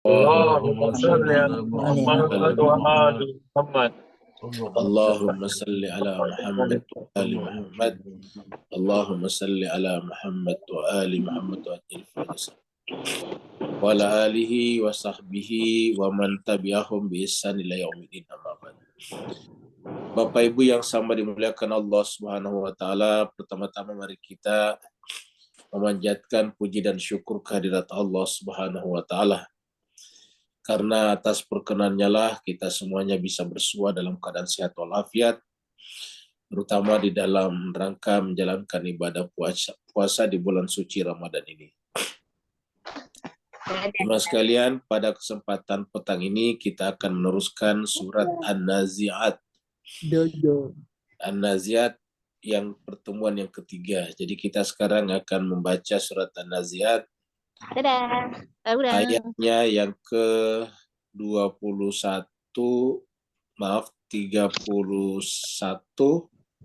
اللهم صل على محمد وآل محمد. اللهم صل على محمد وآل محمد. اللهم صل على محمد وآل محمد وأجل فرجهم وعلى آله وصحبه ومن tabi'ahum bi ihsan ila yaumil amma ba'd. Bapak Ibu yang sama dimuliakan Allah Subhanahu wa taala, pertama-tama mari kita memanjatkan puji dan syukur kehadirat Allah Subhanahu wa taala. Karena atas perkenannya lah kita semuanya bisa bersua dalam keadaan sehat walafiat, terutama di dalam rangka menjalankan ibadah puasa di bulan suci Ramadan ini. Teman sekalian, pada kesempatan petang ini kita akan meneruskan surat An-Nazi'at. An-Nazi'at yang pertemuan yang ketiga. Jadi kita sekarang akan membaca surat An-Nazi'at. Ayatnya yang ke-21, 31,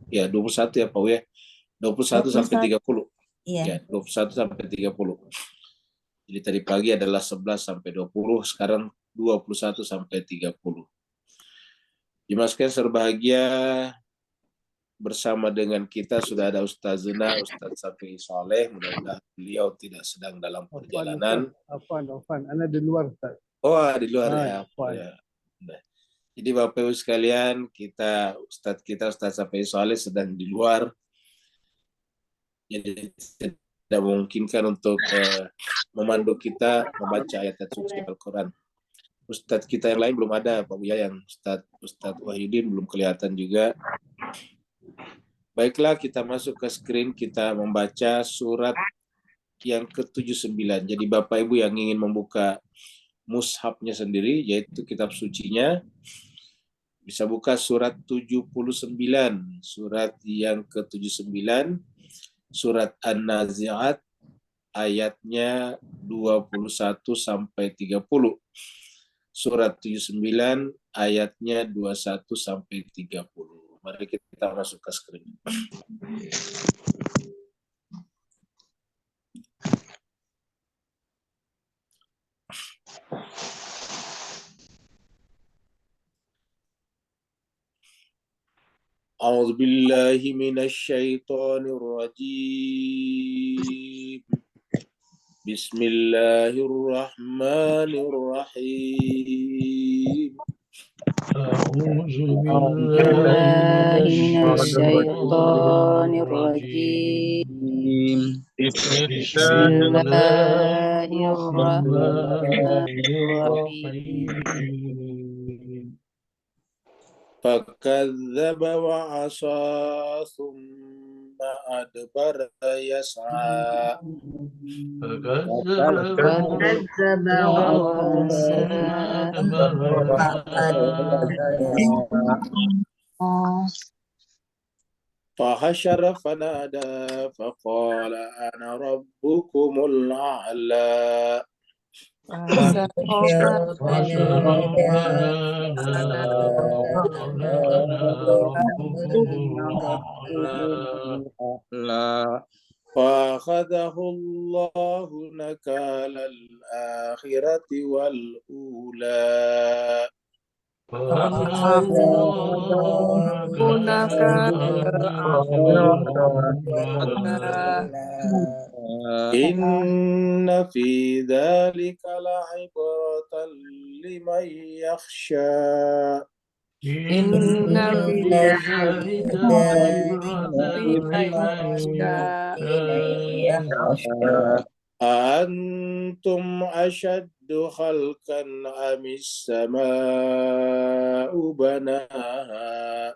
ya 21 ya Pak ya. 21 sampai 30. Ya, 21 sampai 30. Jadi tadi pagi adalah 11 sampai 20, sekarang 21 sampai 30. Jemaah sekalian berbahagia, bersama dengan kita sudah ada Ustazuna, Ustaz Safi Saleh. Mudah-mudahan beliau tidak sedang dalam perjalanan. Afwan, Ana di luar, Ustaz. Oh, di luar ya. Nah, jadi Bapak Ibu sekalian, Ustaz Safi Saleh sedang di luar. Jadi tidak memungkinkan untuk memandu kita membaca ayat suci Al-Quran. Ustadz kita yang lain belum ada, Pak Buya, yang Ustadz Wahidin belum kelihatan juga. Baiklah, kita masuk ke screen, kita membaca surat yang ke-79. Jadi Bapak Ibu yang ingin membuka mushafnya sendiri, yaitu kitab sucinya, bisa buka surat 79, surat yang ke-79, surat An-Nazi'at, ayatnya 21 sampai 30. Surat 79 ayatnya 21 sampai 30. Mari kita masuk ke screen. A'udzu billahi minasy syaithanir rajim. Bismillahirrahmanirrahim. A'udzu billahi minasyaitonir rajim. Bismillahirrahmanirrahim. Fakadzdzaba wa 'asa tsumma adbara yas'a. Fahasyara fanada faqala ana rabbukumul a'la. فأخذه الله نكال الآخرة والأولى. إن في ذلك لعبرة لمن يخشى. أأنتم أشد خلقا أم السماء بناها.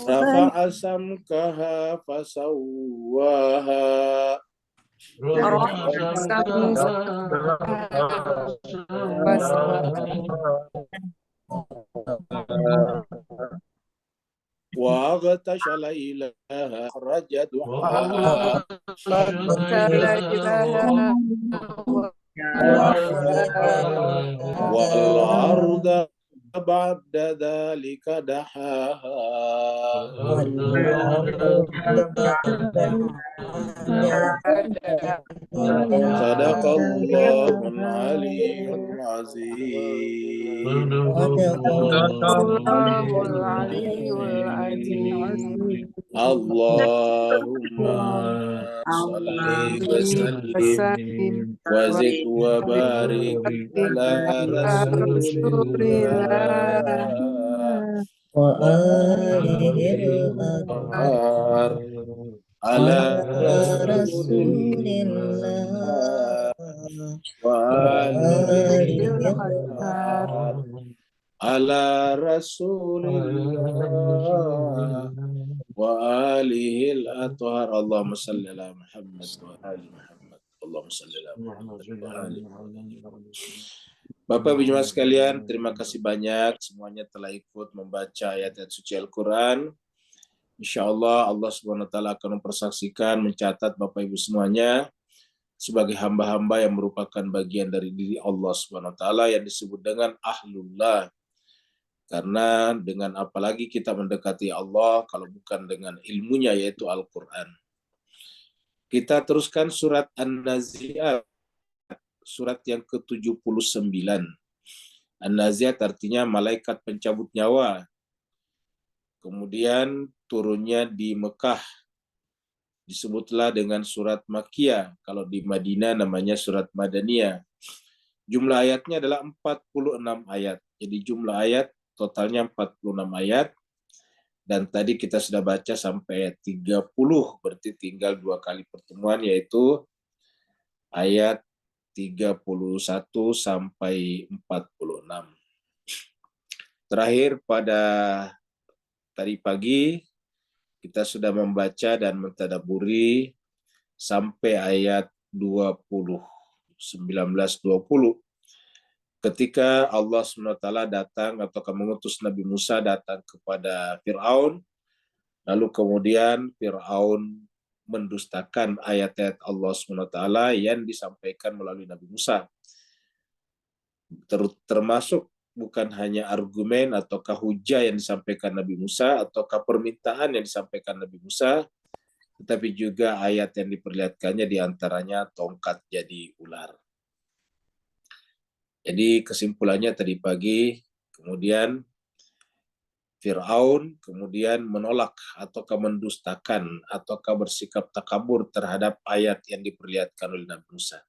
رفع سمكها فسواها. وأغطش ليلها أخرج ضحاها. والأرض بعد ذلك دحاها صدق الله العلي العظيم. اللهم صل وسلم وزد وبارك على رسول الله وآله الأطهار على رسول الله وآله الأطهار على رسول الله وآله الأطهار. اللهم صل على محمد وآل محمد. Allahumma salli ala Muhammad wa ali Muhammad. Bapak Ibu jemaah sekalian, terima kasih banyak semuanya telah ikut membaca ayat-ayat suci Al-Quran. Insya Allah Subhanahu wa Ta'ala akan mempersaksikan, mencatat Bapak Ibu semuanya sebagai hamba-hamba yang merupakan bagian dari diri Allah Subhanahu wa Ta'ala yang disebut dengan Ahlullah. Karena dengan apalagi kita mendekati Allah kalau bukan dengan ilmunya, yaitu Al-Quran. Kita teruskan surat An-Nazi'at, surat yang ke-79. An-Nazi'at artinya malaikat pencabut nyawa. Kemudian turunnya di Mekah. Disebutlah dengan surat Makkiyah. Kalau di Madinah namanya surat Madaniyah. Jumlah ayatnya adalah 46 ayat. Jadi jumlah ayat totalnya 46 ayat. Dan tadi kita sudah baca sampai 30, berarti tinggal 2 kali pertemuan, yaitu ayat 31 sampai 46. Terakhir pada tadi pagi, kita sudah membaca dan mentadaburi sampai ayat 20, 19-20. Ketika Allah SWT datang atau mengutus Nabi Musa datang kepada Fir'aun, lalu kemudian Fir'aun mendustakan ayat-ayat Allah SWT yang disampaikan melalui Nabi Musa. Termasuk bukan hanya argumen ataukah hujah yang disampaikan Nabi Musa ataukah permintaan yang disampaikan Nabi Musa, tetapi juga ayat yang diperlihatkannya diantaranya tongkat jadi ular. Jadi kesimpulannya tadi pagi, kemudian Fir'aun kemudian menolak ataukah mendustakan ataukah bersikap takabur terhadap ayat yang diperlihatkan oleh Nabi Musa.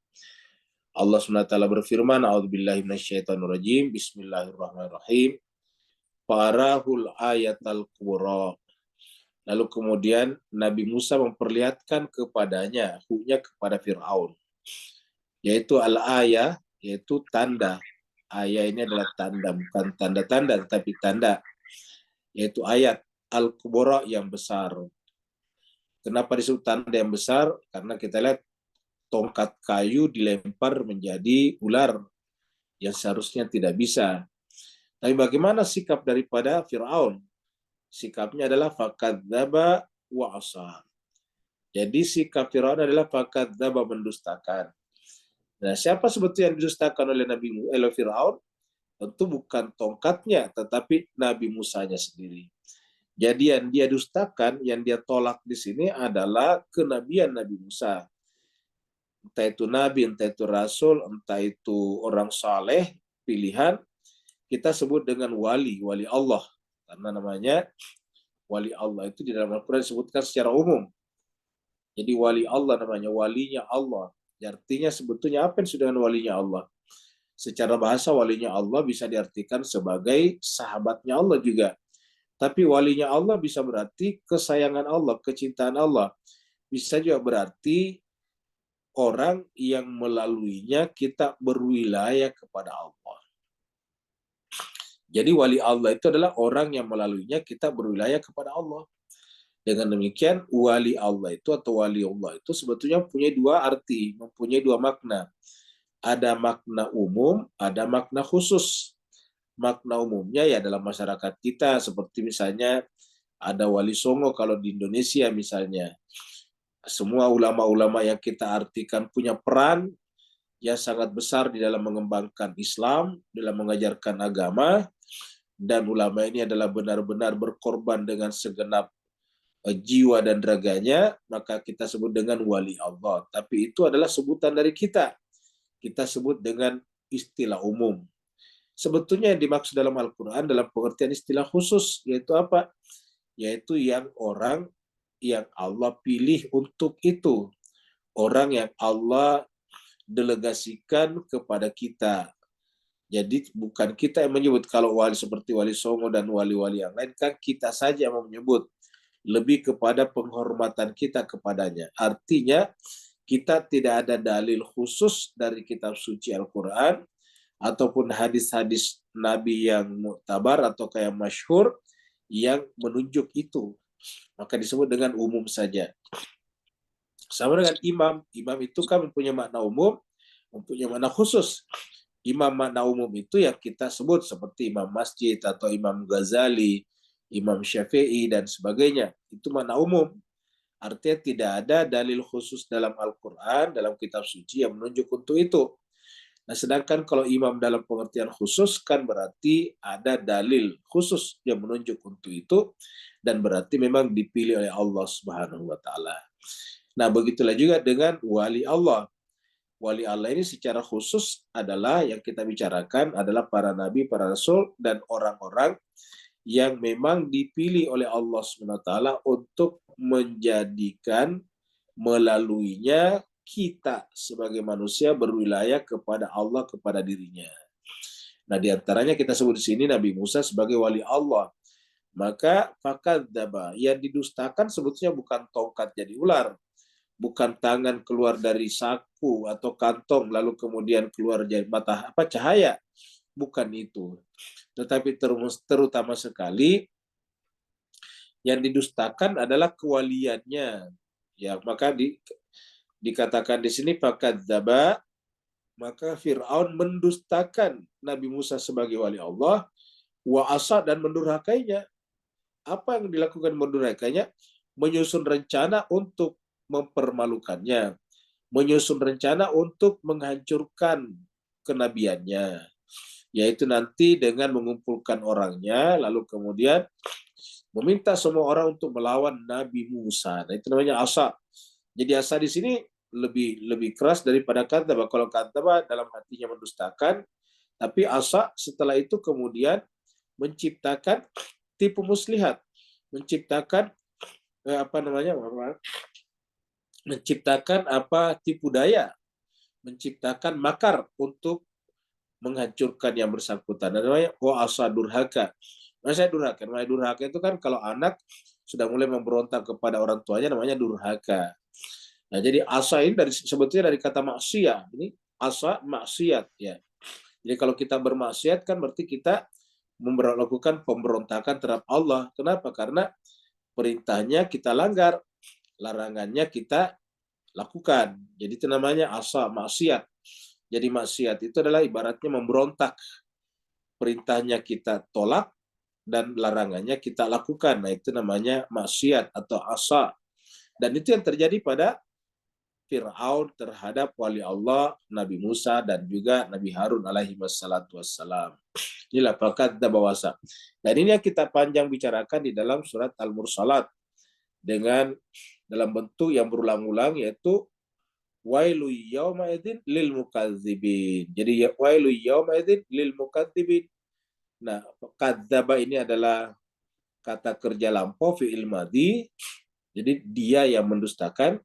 Allah SWT berfirman, A'udzubillahi minasyaitonirrajim, Bismillahirrahmanirrahim, Farahul ayatal kubra. Lalu kemudian Nabi Musa memperlihatkan kepadanya, huknya kepada Fir'aun, yaitu al-ayah, yaitu tanda. Ayat ini adalah tanda, bukan tanda-tanda, tetapi tanda, yaitu ayat al-kubra yang besar. Kenapa disebut tanda yang besar? Karena kita lihat tongkat kayu dilempar menjadi ular yang seharusnya tidak bisa. Tapi bagaimana sikap daripada Fir'aun? Sikapnya adalah fakadzdzaba wa asa. Jadi sikap Fir'aun adalah fakadzdzaba, mendustakan. Nah, siapa sebetulnya yang didustakan oleh Fir'aun? Tentu bukan tongkatnya, tetapi Nabi Musanya sendiri. Jadi yang dia dustakan, yang dia tolak di sini adalah kenabian Nabi Musa. Entah itu nabi, entah itu rasul, entah itu orang saleh, pilihan, kita sebut dengan wali Allah. Karena namanya wali Allah itu di dalam Al-Quran disebutkan secara umum. Jadi wali Allah namanya, walinya Allah. Artinya sebetulnya apa yang sudah dengan walinya Allah? Secara bahasa walinya Allah bisa diartikan sebagai sahabatnya Allah juga. Tapi walinya Allah bisa berarti kesayangan Allah, kecintaan Allah. Bisa juga berarti orang yang melaluinya kita berwilayah kepada Allah. Jadi wali Allah itu adalah orang yang melaluinya kita berwilayah kepada Allah. Dengan demikian, wali Allah itu atau wali Allah itu sebetulnya punya 2 arti, mempunyai 2 makna. Ada makna umum, ada makna khusus. Makna umumnya ya dalam masyarakat kita, seperti misalnya ada wali songo kalau di Indonesia misalnya. Semua ulama-ulama yang kita artikan punya peran yang sangat besar di dalam mengembangkan Islam, dalam mengajarkan agama, dan ulama ini adalah benar-benar berkorban dengan segenap jiwa dan raganya, maka kita sebut dengan wali Allah. Tapi itu adalah sebutan dari kita. Kita sebut dengan istilah umum. Sebetulnya yang dimaksud dalam Al-Quran dalam pengertian istilah khusus, yaitu apa? Yaitu yang orang yang Allah pilih untuk itu. Orang yang Allah delegasikan kepada kita. Jadi bukan kita yang menyebut. Kalau wali seperti Wali Songo dan wali-wali yang lain, kan kita saja yang menyebut. Lebih kepada penghormatan kita kepadanya. Artinya, kita tidak ada dalil khusus dari kitab suci Al-Quran, ataupun hadis-hadis Nabi yang muktabar atau kayak masyhur yang menunjuk itu. Maka disebut dengan umum saja. Sama dengan imam. Imam itu kan mempunyai makna umum, mempunyai makna khusus. Imam makna umum itu yang kita sebut seperti imam masjid atau imam Ghazali, imam Syafi'i, dan sebagainya. Itu makna umum. Artinya tidak ada dalil khusus dalam Al-Quran, dalam kitab suci yang menunjuk untuk itu. Nah, sedangkan kalau imam dalam pengertian khusus kan berarti ada dalil khusus yang menunjuk untuk itu, dan berarti memang dipilih oleh Allah Subhanahu wa taala. Nah, begitulah juga dengan wali Allah. Wali Allah ini secara khusus adalah yang kita bicarakan adalah para nabi, para rasul, dan orang-orang yang memang dipilih oleh Allah SWT untuk menjadikan melaluinya kita sebagai manusia berwilayah kepada Allah, kepada dirinya. Nah, diantaranya kita sebut di sini Nabi Musa sebagai wali Allah. Maka fakadzdzaba, yang didustakan sebetulnya bukan tongkat jadi ular, bukan tangan keluar dari saku atau kantong lalu kemudian keluar jadi cahaya, bukan itu. Tetapi terutama sekali yang didustakan adalah kewaliannya. Ya, maka dikatakan di sini fakadzdzaba, maka Fir'aun mendustakan Nabi Musa sebagai wali Allah, wa asa, dan mendurhakainya. Apa yang dilakukan mendurhakainya? Menyusun rencana untuk mempermalukannya, menyusun rencana untuk menghancurkan kenabiannya, yaitu nanti dengan mengumpulkan orangnya, lalu kemudian meminta semua orang untuk melawan Nabi Musa. Nah, itu namanya asa. Jadi asa di sini lebih keras daripada kadzdzaba. Kalau kadzdzaba dalam hatinya mendustakan, tapi asa setelah itu kemudian menciptakan tipu muslihat, menciptakan tipu daya, menciptakan makar untuk menghancurkan yang bersangkutan. Namanya asa durhaka. Saya durhaka. Namanya durhaka itu kan kalau anak sudah mulai memberontak kepada orang tuanya, namanya durhaka. Nah, jadi asa ini sebetulnya dari kata maksiat. Ini asa maksiat, ya. Jadi kalau kita bermaksiat kan berarti kita melakukan pemberontakan terhadap Allah. Kenapa? Karena perintahnya kita langgar, larangannya kita lakukan. Jadi itu namanya asa, maksiat. Jadi maksiat itu adalah ibaratnya memberontak. Perintahnya kita tolak dan larangannya kita lakukan. Nah, itu namanya maksiat atau asa. Dan itu yang terjadi pada Fir'aun terhadap wali Allah, Nabi Musa, dan juga Nabi Harun alaihi wassalatu wassalam. Inilah fakadzdzaba wa asa. Dan ini yang kita panjang bicarakan di dalam surat Al-Mursalat dengan dalam bentuk yang berulang-ulang, yaitu wailu yauma idzin lil mukadzibin. Jadi wailu yauma idzin lil mukadzibin. Nah, kadzdzaba ini adalah kata kerja lampau fi'il madhi. Jadi dia yang mendustakan.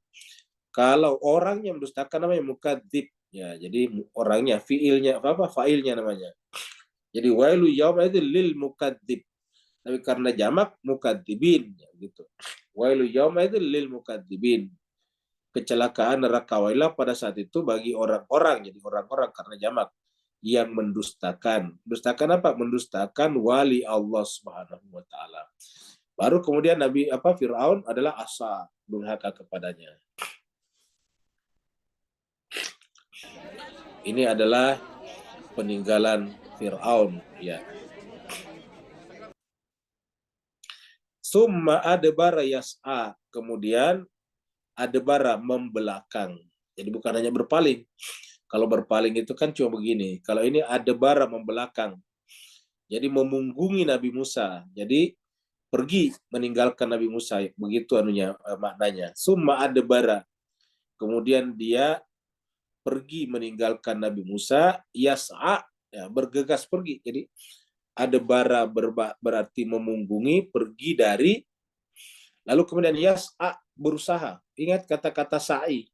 Kalau orang yang mendustakan namanya mukadzib. Ya, jadi orangnya, fi'ilnya fa'ilnya namanya. Jadi wailu yauma idzin lil mukadzib. Tapi karena jamak mukadzibin, ya, gitu. Wailu yauma idzin lil mukadzibin. Kecelakaan neraka wailah pada saat itu bagi orang-orang, jadi orang-orang karena jamak yang mendustakan. Mendustakan apa? Mendustakan wali Allah Subhanahu wa taala. Baru kemudian Firaun adalah asa, durhaka kepadanya. Ini adalah peninggalan Firaun, ya. Summa adbara yas'a, kemudian adbara membelakang. Jadi bukan hanya berpaling. Kalau berpaling itu kan cuma begini. Kalau ini adbara membelakang. Jadi memunggungi Nabi Musa. Jadi pergi meninggalkan Nabi Musa. Begitu maknanya. Summa adbara. Kemudian dia pergi meninggalkan Nabi Musa, yas'a, ya, bergegas pergi. Jadi adbara berarti memunggungi, pergi dari, lalu kemudian yas'a, berusaha. Ingat kata-kata sa'i.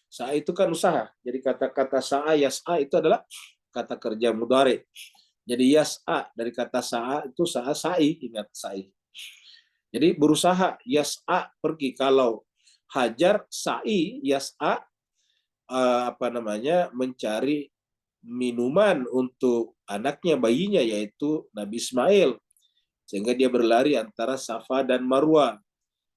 Sa'i itu kan usaha. Jadi kata-kata sa'a, yas'a itu adalah kata kerja mudhari. Jadi yas'a dari kata sa'a itu sa'i, ingat sa'i. Jadi berusaha, yas'a pergi. Kalau hajar, sa'i, yas'a mencari minuman untuk anaknya, bayinya, yaitu Nabi Ismail, sehingga dia berlari antara Safa dan Marwa.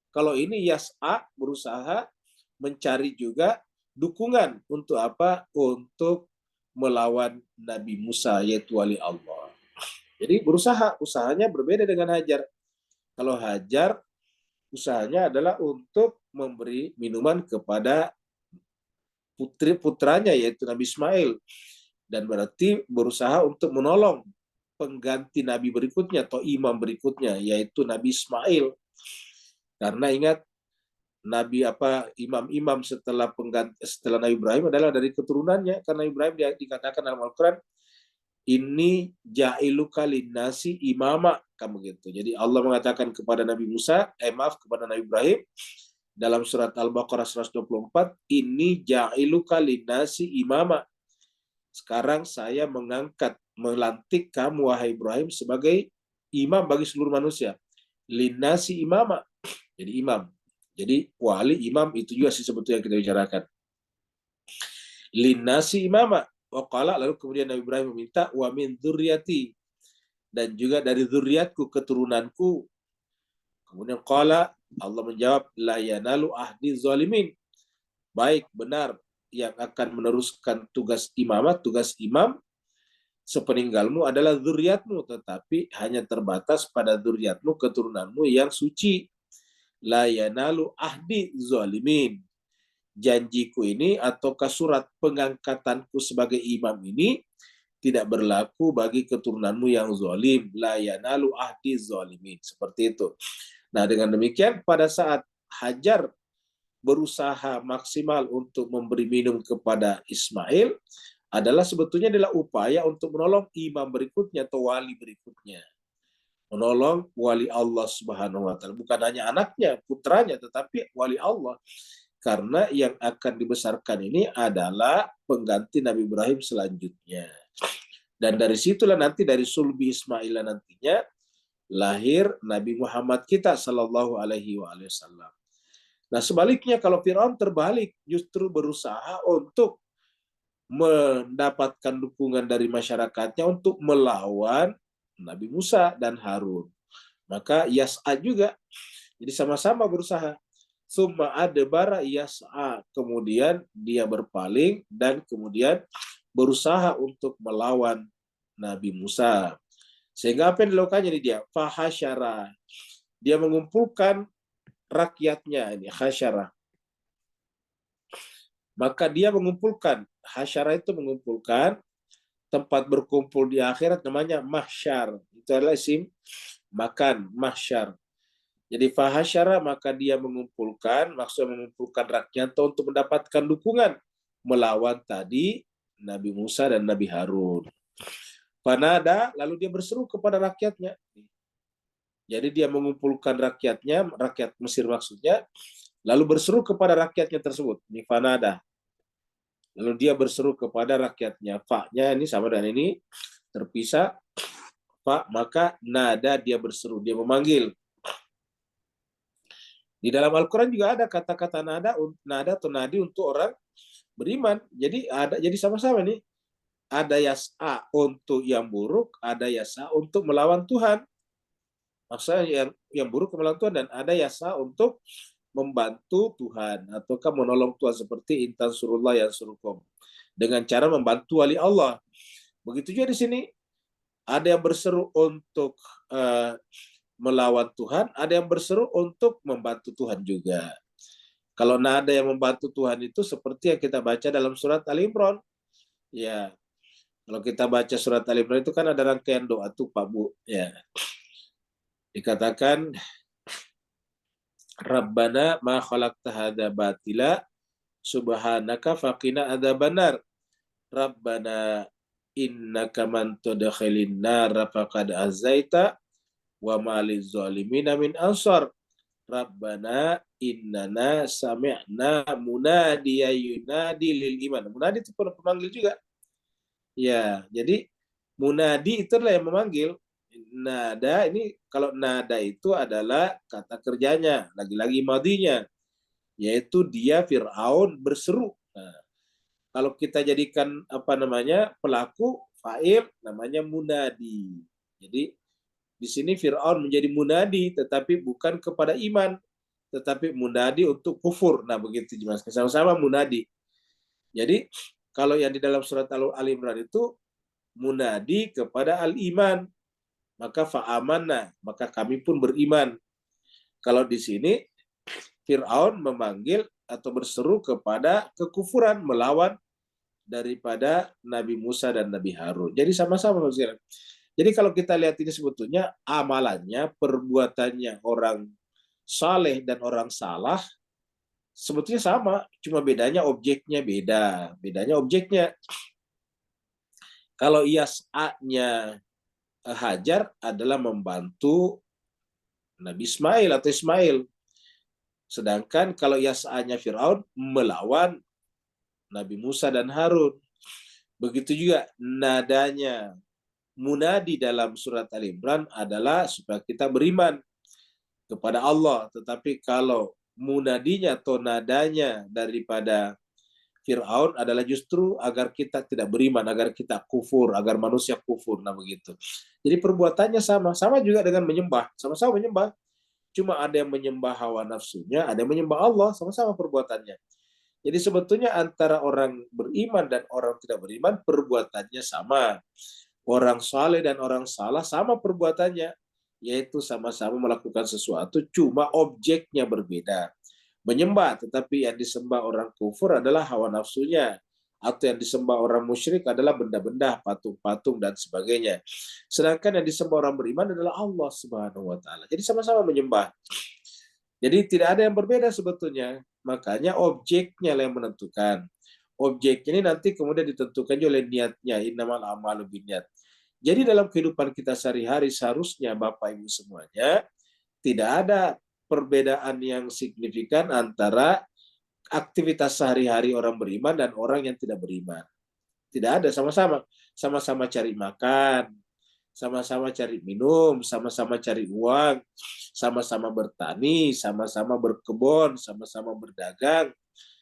Kalau ini yas'a, berusaha mencari juga dukungan untuk apa? Untuk melawan Nabi Musa, yaitu wali Allah. Jadi berusaha, usahanya berbeda dengan Hajar. Kalau Hajar, usahanya adalah untuk memberi minuman kepada putranya, yaitu Nabi Ismail. Dan berarti berusaha untuk menolong pengganti Nabi berikutnya atau imam berikutnya, yaitu Nabi Ismail. Karena ingat, imam-imam setelah Nabi Ibrahim adalah dari keturunannya. Karena Ibrahim dikatakan dalam Al-Quran, ini ja'iluka linnasi imama, kamu gitu. Jadi Allah mengatakan kepada Nabi Musa, kepada Nabi Ibrahim dalam surat Al-Baqarah 124, ini ja'iluka linnasi imama. Sekarang saya melantik kamu, wahai Ibrahim, sebagai imam bagi seluruh manusia. Linnasi imama. Jadi imam. Jadi wali, imam, itu juga sih sebetulnya yang kita bicarakan. Linnasi imama. Waqala, lalu kemudian Nabi Ibrahim meminta, wa min dzurriyyati, dan juga dari dzurriatku, keturunanku. Kemudian qala, Allah menjawab, la yanalu ahdi zalimin. Baik, benar, yang akan meneruskan tugas imam sepeninggalmu adalah dzurriatmu, tetapi hanya terbatas pada dzurriatmu, keturunanmu yang suci. La yanalu ahdi zalimin. Janjiku ini ataukah surat pengangkatanku sebagai imam ini tidak berlaku bagi keturunanmu yang zalim. La yanalu ahdi zalimin. Seperti itu. Nah, dengan demikian pada saat Hajar berusaha maksimal untuk memberi minum kepada Ismail adalah sebetulnya adalah upaya untuk menolong imam berikutnya atau wali berikutnya. Menolong wali Allah Subhanahu wa taala, bukan hanya anaknya, putranya, tetapi wali Allah. Karena yang akan dibesarkan ini adalah pengganti Nabi Ibrahim selanjutnya. Dan dari situlah nanti, dari sulbi Ismail nantinya lahir Nabi Muhammad kita sallallahu alaihi wasallam. Nah, sebaliknya kalau Firaun terbalik, justru berusaha untuk mendapatkan dukungan dari masyarakatnya untuk melawan Nabi Musa dan Harun. Maka yas'a juga. Jadi sama-sama berusaha. Summa adbara yas'a. Kemudian dia berpaling dan kemudian berusaha untuk melawan Nabi Musa. Sehingga apa yang dilakukannya dia? Fahasyara. Dia mengumpulkan rakyatnya, ini hasyara. Maka dia mengumpulkan, hasyara itu mengumpulkan, tempat berkumpul di akhirat namanya mahsyar. Itu adalah isim makan, mahsyar. Jadi fahasyara, maka dia mengumpulkan, maksudnya mengumpulkan rakyat untuk mendapatkan dukungan melawan tadi Nabi Musa dan Nabi Harun. Fanada, lalu dia berseru kepada rakyatnya. Jadi dia mengumpulkan rakyatnya, rakyat Mesir maksudnya, lalu berseru kepada rakyatnya tersebut. Ini fanada. Lalu dia berseru kepada rakyatnya. Fa-nya ini sama dengan ini, terpisah. Fa, maka nada, dia berseru, dia memanggil. Di dalam Al-Quran juga ada kata-kata nada atau nadi untuk orang beriman. Jadi sama-sama nih. Ada yas'a untuk yang buruk, ada yas'a untuk melawan Tuhan. Maksudnya yang buruk melawan Tuhan, dan ada yas'a untuk membantu Tuhan ataukah menolong Tuhan, seperti intan surullah yang surukum, dengan cara membantu wali Allah. Begitu juga di sini, ada yang berseru untuk melawan Tuhan, ada yang berseru untuk membantu Tuhan juga. Kalau nada yang membantu Tuhan itu seperti yang kita baca dalam surat Ali Imran, ya, Kalau kita baca surat Ali Imran itu kan ada rangkaian doa tuh Pak Bu. Ya. Dikatakan Rabbana ma khalaqta hadza batila subhanaka faqina adzabannar. Rabbana innaka man tudkhilin nar faqad azaita wa ma lizalimina min ansar. Rabbana innana sami'na munadiya yunadi lil iman. Munadi itu pemanggil juga. Ya, jadi munadi itu adalah yang memanggil. Nada ini, kalau nada itu adalah kata kerjanya, lagi-lagi madinya, yaitu dia Fir'aun berseru. Nah, kalau kita jadikan pelaku fa'il, namanya munadi. Jadi di sini Fir'aun menjadi munadi, tetapi bukan kepada iman, tetapi munadi untuk kufur. Nah begitu dijelaskan, sama-sama munadi. Jadi kalau yang di dalam surat Al-Imran itu munadi kepada al-iman, maka fa'amanna, maka kami pun beriman. Kalau di sini Fir'aun memanggil atau berseru kepada kekufuran, melawan daripada Nabi Musa dan Nabi Harun. Jadi sama-sama. Jadi kalau kita lihat ini sebetulnya amalannya, perbuatannya orang saleh dan orang salah sebetulnya sama, cuma bedanya objeknya beda. Bedanya objeknya. Kalau Yas'a-nya Hajar adalah membantu Nabi Ismail atau Ismail. Sedangkan kalau Yas'a-nya Fir'aun melawan Nabi Musa dan Harun. Begitu juga nadanya munadi dalam surat Al-Imran adalah supaya kita beriman kepada Allah. Tetapi kalau munadinya atau nadanya daripada Fir'aun adalah justru agar kita tidak beriman, agar kita kufur, agar manusia kufur. Nah begitu. Jadi perbuatannya sama. Sama juga dengan menyembah. Sama-sama menyembah. Cuma ada yang menyembah hawa nafsunya, ada yang menyembah Allah. Sama-sama perbuatannya. Jadi sebetulnya antara orang beriman dan orang tidak beriman, perbuatannya sama. Orang saleh dan orang salah sama perbuatannya. Yaitu sama-sama melakukan sesuatu, cuma objeknya berbeda. Menyembah, tetapi yang disembah orang kufur adalah hawa nafsunya, atau yang disembah orang musyrik adalah benda-benda, patung-patung dan sebagainya. Sedangkan yang disembah orang beriman adalah Allah Subhanahu wa taala. Jadi sama-sama menyembah. Jadi tidak ada yang berbeda sebetulnya. Makanya objeknya yang menentukan. Objeknya ini nanti kemudian ditentukan oleh niatnya, innamal a'malu binniyat. Jadi dalam kehidupan kita sehari-hari seharusnya Bapak Ibu semuanya tidak ada perbedaan yang signifikan antara aktivitas sehari-hari orang beriman dan orang yang tidak beriman. Tidak ada, sama-sama. Sama-sama cari makan, sama-sama cari minum, sama-sama cari uang, sama-sama bertani, sama-sama berkebun, sama-sama berdagang,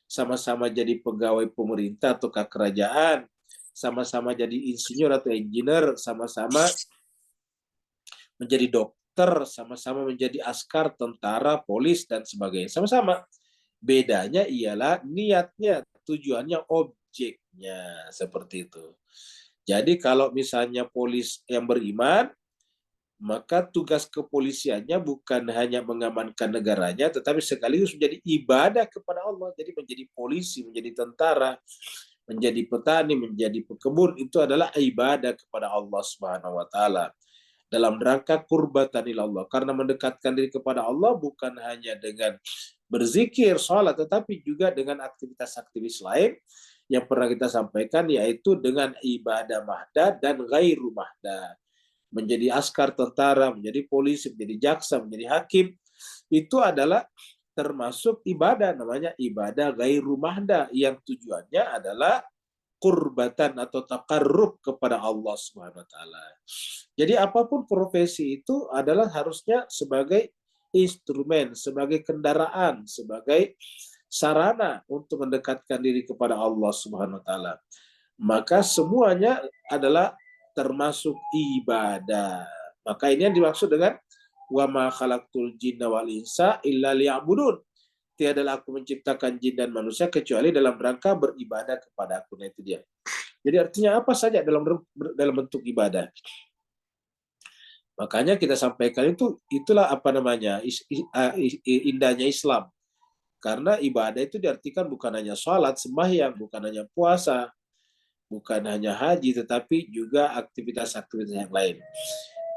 sama-sama jadi pegawai pemerintah atau kerajaan, sama-sama jadi insinyur atau engineer, sama-sama menjadi dokter, sama-sama menjadi askar, tentara, polis, dan sebagainya. Sama-sama. Bedanya ialah niatnya, tujuannya, objeknya. Seperti itu. Jadi kalau misalnya polis yang beriman, maka tugas kepolisiannya bukan hanya mengamankan negaranya, tetapi sekaligus menjadi ibadah kepada Allah. Jadi menjadi polisi, menjadi tentara, menjadi petani, menjadi pekebun, itu adalah ibadah kepada Allah Subhanahu wa taala. Dalam rangka qurbatan ilallah, karena mendekatkan diri kepada Allah bukan hanya dengan berzikir, sholat, tetapi juga dengan aktivitas-aktivitas lain yang pernah kita sampaikan, yaitu dengan ibadah mahda dan ghairu mahda. Menjadi askar tentara, menjadi polisi, menjadi jaksa, menjadi hakim, itu adalah termasuk ibadah, namanya ibadah ghairu mahda, yang tujuannya adalah qurbatan atau takarrub kepada Allah Subhanahu wa taala. Jadi apapun profesi itu adalah harusnya sebagai instrumen, sebagai kendaraan, sebagai sarana untuk mendekatkan diri kepada Allah Subhanahu wa taala. Maka semuanya adalah termasuk ibadah. Maka ini yang dimaksud dengan wa ma khalaqtul jinna wal insa illa liya'budun. Tiadalah aku menciptakan jin dan manusia kecuali dalam rangka beribadah kepada aku. Nah itu dia. Jadi artinya apa saja dalam bentuk ibadah. Makanya kita sampaikan itulah indahnya Islam. Karena ibadah itu diartikan bukan hanya sholat, sembahyang, bukan hanya puasa, bukan hanya haji tetapi juga aktivitas-aktivitas yang lain.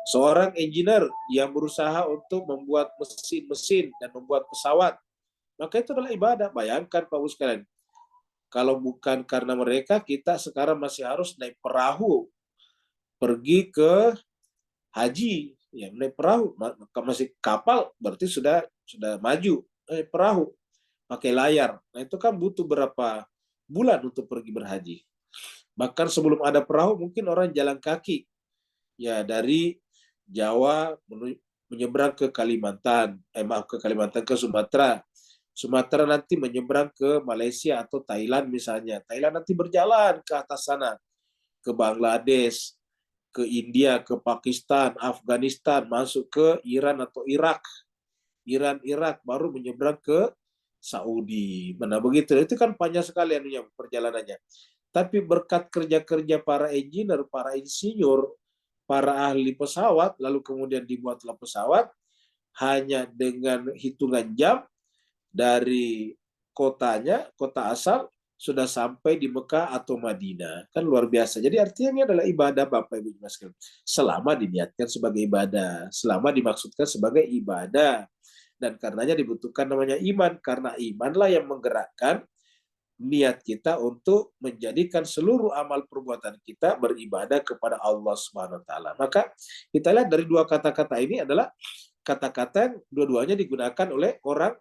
Seorang engineer yang berusaha untuk membuat mesin-mesin dan membuat pesawat, maka itu adalah ibadah. Bayangkan Pak Bos sekalian, kalau bukan karena mereka, kita sekarang masih harus naik perahu pergi ke haji, ya naik perahu. Masih kapal berarti sudah maju. Naik perahu pakai layar. Nah itu kan butuh berapa bulan untuk pergi berhaji. Bahkan sebelum ada perahu mungkin orang jalan kaki, ya dari Jawa menyeberang ke Kalimantan, ke Sumatera. Sumatera nanti menyeberang ke Malaysia atau Thailand misalnya. Thailand nanti berjalan ke atas sana, ke Bangladesh, ke India, ke Pakistan, Afghanistan, masuk ke Iran atau Irak. Irak, baru menyeberang ke Saudi. Mana begitu? Itu kan panjang sekali anunya perjalanannya. Tapi berkat kerja-kerja para engineer, para insinyur, para ahli pesawat, lalu kemudian dibuatlah pesawat hanya dengan hitungan jam dari kota asal sudah sampai di Mekah atau Madinah. Kan luar biasa. Jadi artinya ini adalah ibadah Bapak Ibu sekalian. Selama diniatkan sebagai ibadah, selama dimaksudkan sebagai ibadah. Dan karenanya dibutuhkan namanya iman, karena imanlah yang menggerakkan niat kita untuk menjadikan seluruh amal perbuatan kita beribadah kepada Allah Subhanahu wa taala. Maka kita lihat dari dua kata-kata ini adalah kata-kata yang dua-duanya digunakan oleh orang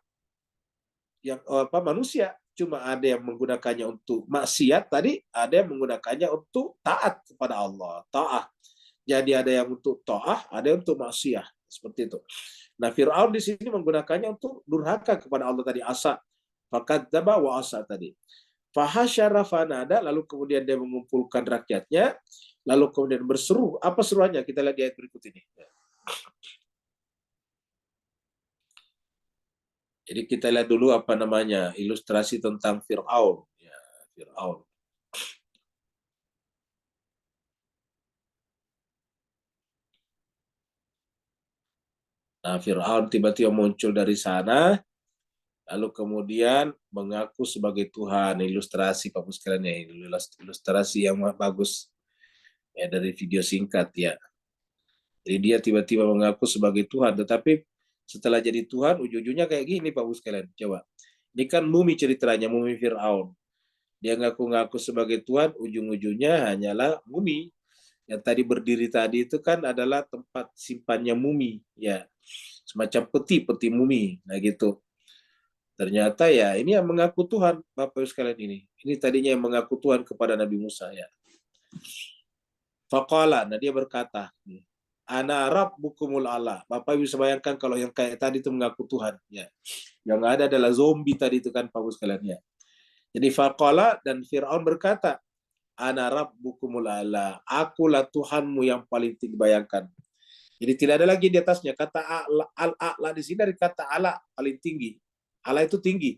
yang manusia. Cuma ada yang menggunakannya untuk maksiat tadi, ada yang menggunakannya untuk taat kepada Allah. Taat. Jadi ada yang untuk taat, ada yang untuk maksiat. Seperti itu. Nah, Fir'aun di sini menggunakannya untuk durhaka kepada Allah tadi, asa. Fakadzdzaba wa asa tadi. Fahasyara fanada, lalu kemudian dia mengumpulkan rakyatnya, lalu kemudian berseru. Apa seruannya? Kita lihat di ayat berikut ini. Jadi kita lihat dulu apa namanya, ilustrasi tentang Fir'aun. Ya, Fir'aun. Nah, Fir'aun tiba-tiba muncul dari sana, lalu kemudian mengaku sebagai Tuhan. Ilustrasi Pak sekalian ya, ilustrasi yang bagus ya dari video singkat ya. Jadi dia tiba-tiba mengaku sebagai Tuhan, tetapi setelah jadi Tuhan ujung-ujungnya kayak gini Pak sekalian. Coba. Ini kan mumi ceritanya, mumi Fir'aun. Dia ngaku-ngaku sebagai Tuhan, ujung-ujungnya hanyalah mumi. Yang tadi berdiri tadi itu kan adalah tempat simpannya mumi ya. Semacam peti mumi. Nah gitu. Ternyata ya ini yang mengaku Tuhan, Bapak Ibu sekalian ini. Ini tadinya yang mengaku Tuhan kepada Nabi Musa ya. Faqala, nah dia berkata, ana rabbukumul a'la. Bapak Ibu bisa bayangkan kalau yang kayak tadi itu mengaku Tuhan ya. Yang ada adalah zombie tadi itu kan Bapak Ibu sekalian ya. Jadi faqala, dan Fir'aun berkata, ana rabbukumul a'la. Akulah Tuhanmu yang paling tinggi. Bayangkan. Jadi tidak ada lagi di atasnya kata al-a'la di sini dari kata ala, paling tinggi. Ala itu tinggi.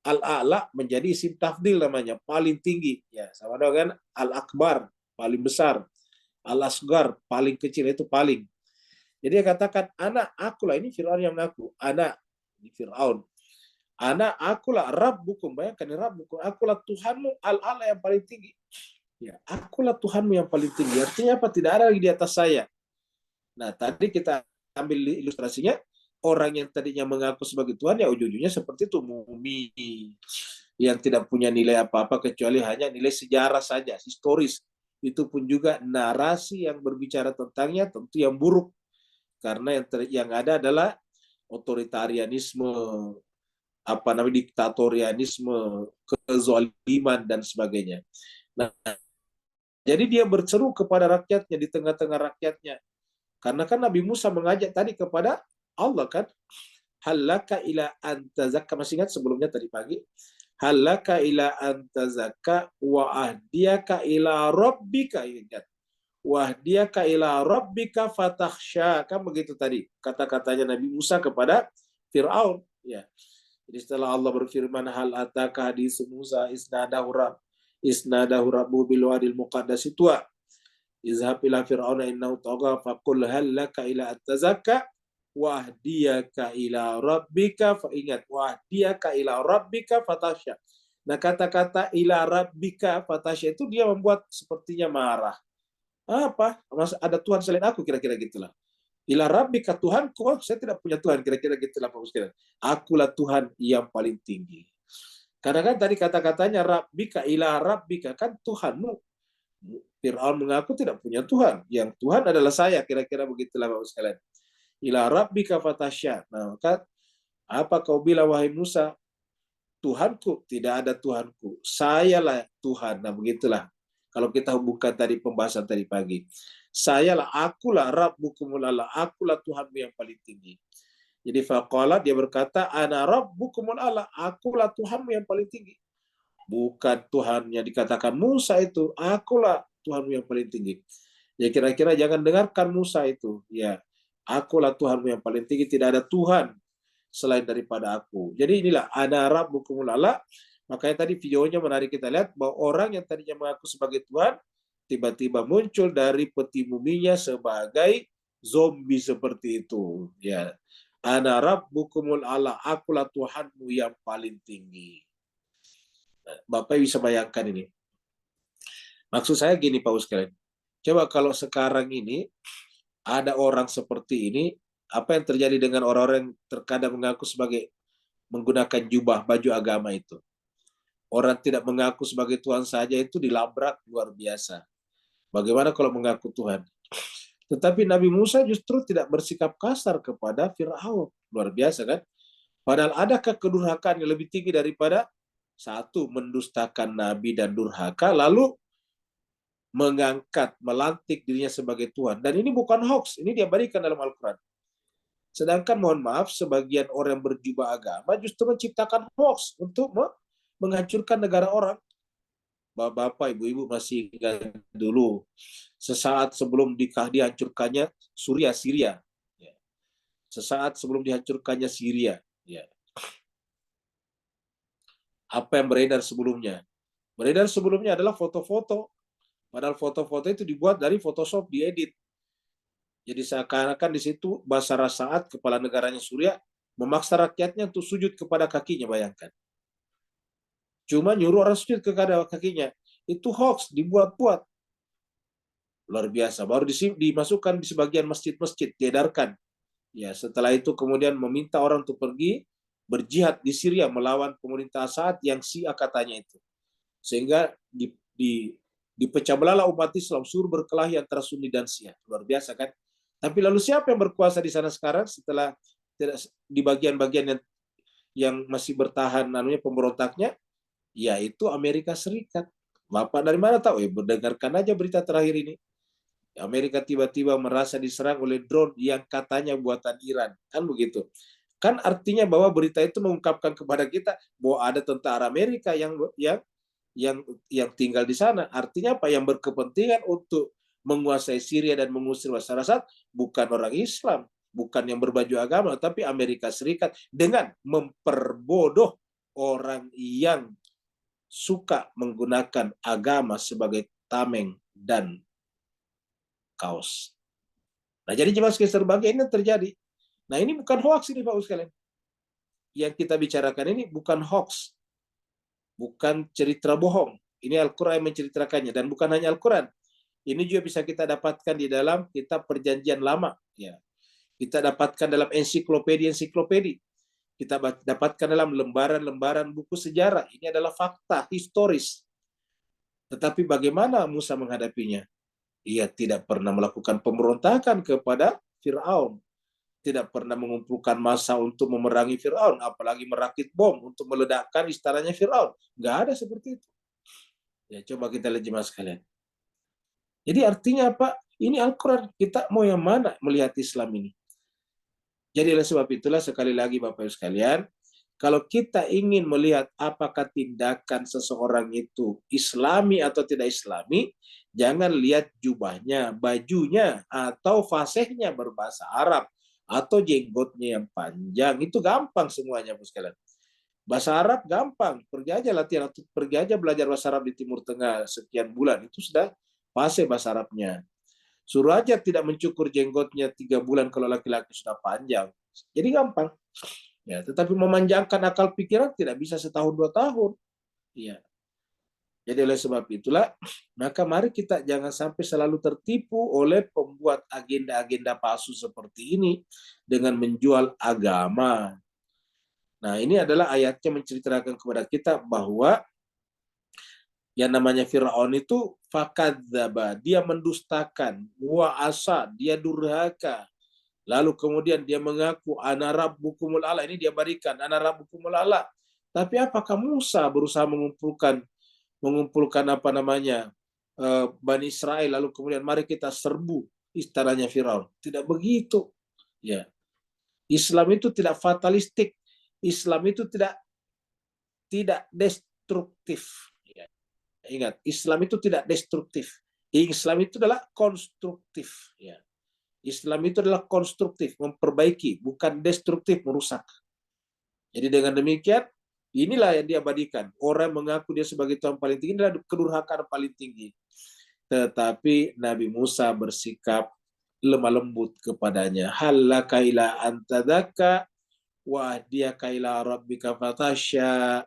Al-a'la menjadi isim tafdil namanya, paling tinggi. Ya, sama dengan al-akbar, paling besar. Al-asgar, paling kecil, itu paling. Jadi dia katakan, anak akulah, ini Fir'aun yang mengaku. Anak, ini Fir'aun. Anak akulah rabbukum, bayangkan rabbukum, akulah Tuhanmu al-a'la yang paling tinggi. Ya, akulah Tuhanmu yang paling tinggi. Artinya apa? Tidak ada lagi di atas saya. Nah, tadi kita ambil ilustrasinya, orang yang tadinya mengaku sebagai Tuhan, ya ujung-ujungnya seperti itu, mumi yang tidak punya nilai apa-apa kecuali hanya nilai sejarah saja, historis. Itu pun juga narasi yang berbicara tentangnya tentu yang buruk, karena yang ada adalah otoritarianisme, diktatorianisme, kezaliman dan sebagainya. Nah, jadi dia berseru kepada rakyatnya di tengah-tengah rakyatnya. Karena kan Nabi Musa mengajak tadi kepada Allah kan. Halaka ila antazakka, masih ingat sebelumnya tadi pagi? Halaka ila antazakka wa ahdiyaka ila rabbika, ingat. Wa ahdiyaka ila rabbika fatakhsha, kan begitu tadi kata-katanya Nabi Musa kepada Fir'aun ya. Jadi setelah Allah berfirman, hal ataka hadis Musa isnadahu rabbuhu bil wadil muqaddas tuwa izhab ila fir'auna innahu tagha faqul hal laka ila at-tazakka wahdiyaka ila rabbika, ingat, wahdiyaka ila rabbika fatasya. Nah, kata-kata ila rabbika fatasya itu dia membuat sepertinya marah. Apa? Ada Tuhan selain aku, kira-kira gitulah. Ila rabbika, Tuhanku, saya tidak punya Tuhan, kira-kira gitulah Pak Ustaz. Akulah Tuhan yang paling tinggi. Karena kan tadi kata-katanya rabbika, ila rabbika, kan Tuhanmu. Fir'aun mengaku tidak punya Tuhan. Yang Tuhan adalah saya, kira-kira begitulah Pak Ustaz. Ila rabbika fatasya. Nah, maka apa kau bilang wahai Musa? Tuhanku, tidak ada Tuhanku. Sayalah Tuhan. Nah, begitulah. Kalau kita hubungkan tadi pembahasan tadi pagi. Sayalah, akulah Rabbukumul A'la. Akulah Tuhanmu yang paling tinggi. Jadi faqala, dia berkata, ana Rabbukumul A'la. Akulah Tuhanmu yang paling tinggi. Bukan Tuhan yang dikatakan Musa itu. Akulah Tuhanmu yang paling tinggi. Ya kira-kira jangan dengarkan Musa itu. Ya, akulah Tuhanmu yang paling tinggi. Tidak ada Tuhan selain daripada aku. Jadi inilah ana rabbukumul a'la. Makanya tadi videonya menarik, kita lihat bahwa orang yang tadinya mengaku sebagai Tuhan tiba-tiba muncul dari peti buminya sebagai zombie seperti itu. Ya, ana rabbukumul a'la, akulah Tuhanmu yang paling tinggi. Bapak bisa bayangkan ini. Maksud saya gini Pak Ustaz. Coba kalau sekarang ini ada orang seperti ini, apa yang terjadi dengan orang-orang yang terkadang mengaku sebagai menggunakan jubah baju agama itu? Orang tidak mengaku sebagai Tuhan saja itu dilabrak luar biasa. Bagaimana kalau mengaku Tuhan? Tetapi Nabi Musa justru tidak bersikap kasar kepada Fir'aun. Luar biasa kan? Padahal adakah kedurhakaan yang lebih tinggi daripada satu, mendustakan Nabi dan durhaka, lalu mengangkat, melantik dirinya sebagai Tuhan. Dan ini bukan hoax, ini diabadikan dalam Al-Quran. Sedangkan mohon maaf, sebagian orang yang berjubah agama justru menciptakan hoax untuk menghancurkan negara orang. Bapak, ibu-ibu masih ingat dulu, sesaat sebelum dihancurkannya Syria. Sesaat sebelum dihancurkannya Syria. Apa yang beredar sebelumnya? Beredar sebelumnya adalah foto-foto. Padahal foto-foto itu dibuat dari Photoshop, diedit. Jadi seakan-akan di situ Bashar al-Assad, kepala negaranya Suriah, memaksa rakyatnya untuk sujud kepada kakinya, bayangkan. Cuma nyuruh orang sujud kepada kakinya. Itu hoax, dibuat-buat. Luar biasa. Baru dimasukkan di sebagian masjid-masjid, diedarkan. Ya, setelah itu kemudian meminta orang untuk pergi berjihad di Syria melawan pemerintah Assad yang Syiah katanya itu. Sehingga dipecah belalah umat Islam, suruh berkelahi antara Sunni dan Syiah. Luar biasa kan? Tapi lalu siapa yang berkuasa di sana sekarang setelah di bagian-bagian yang masih bertahan pemberontaknya? Yaitu Amerika Serikat. Bapak dari mana tahu? Mendengarkan aja berita terakhir ini. Amerika tiba-tiba merasa diserang oleh drone yang katanya buatan Iran. Kan begitu. Kan artinya bahwa berita itu mengungkapkan kepada kita bahwa ada tentara Amerika yang tinggal di sana. Artinya apa? Yang berkepentingan untuk menguasai Syria dan mengusir Bashar al-Assad bukan orang Islam, bukan yang berbaju agama, tapi Amerika Serikat dengan memperbodoh orang yang suka menggunakan agama sebagai tameng dan kaos. Nah, jadi jemaah sekalian ini terjadi. Nah, ini bukan hoax ini Pak Ustaz sekalian. Yang kita bicarakan ini bukan hoax. Bukan cerita bohong. Ini Al-Quran yang menceritakannya. Dan bukan hanya Al-Quran. Ini juga bisa kita dapatkan di dalam kitab Perjanjian Lama. Ya. Kita dapatkan dalam ensiklopedi. Kita dapatkan dalam lembaran-lembaran buku sejarah. Ini adalah fakta historis. Tetapi bagaimana Musa menghadapinya? Ia tidak pernah melakukan pemberontakan kepada Fir'aun. Tidak pernah mengumpulkan massa untuk memerangi Fir'aun, apalagi merakit bom untuk meledakkan istananya Fir'aun. Nggak ada seperti itu. Ya, coba kita lihat jemaah sekalian. Jadi artinya apa? Ini Al-Quran. Kita mau yang mana melihat Islam ini? Jadi oleh sebab itulah sekali lagi Bapak Ibu sekalian, kalau kita ingin melihat apakah tindakan seseorang itu Islami atau tidak Islami, jangan lihat jubahnya, bajunya, atau fasihnya berbahasa Arab, atau jenggotnya yang panjang. Itu gampang semuanya, Bapak sekalian. Bahasa Arab gampang, pergi aja latihan, pergi aja belajar bahasa Arab di Timur Tengah sekian bulan, itu sudah fasih bahasa Arabnya. Suruh aja tidak mencukur jenggotnya 3 bulan kalau laki-laki sudah panjang. Jadi gampang. Ya, tetapi memanjangkan akal pikiran tidak bisa setahun 2 tahun. Ya. Jadi oleh sebab itulah, maka mari kita jangan sampai selalu tertipu oleh pembuat agenda-agenda palsu seperti ini dengan menjual agama. Nah, ini adalah ayatnya menceritakan kepada kita bahwa yang namanya Fir'aun itu fakadzaba, dia mendustakan, wa asa, dia durhaka. Lalu kemudian dia mengaku ana rabbukumul a'la, ini dia berikan ana rabbukumul a'la. Tapi apakah Musa berusaha mengumpulkan apa namanya Bani Israel, lalu kemudian mari kita serbu istananya Firaun? Tidak begitu. Ya, Islam itu tidak fatalistik. Islam itu tidak destruktif. Ya. Ingat, Islam itu tidak destruktif. Islam itu adalah konstruktif. Ya. Islam itu adalah konstruktif, memperbaiki, bukan destruktif, merusak. Jadi dengan demikian, inilah yang diabadikan. Orang mengaku dia sebagai Tuhan paling tinggi, adalah kedurhakaan paling tinggi. Tetapi Nabi Musa bersikap lemah lembut kepadanya. Hallaka ila antadaka wa ahdiyaka ila rabbika fatasya.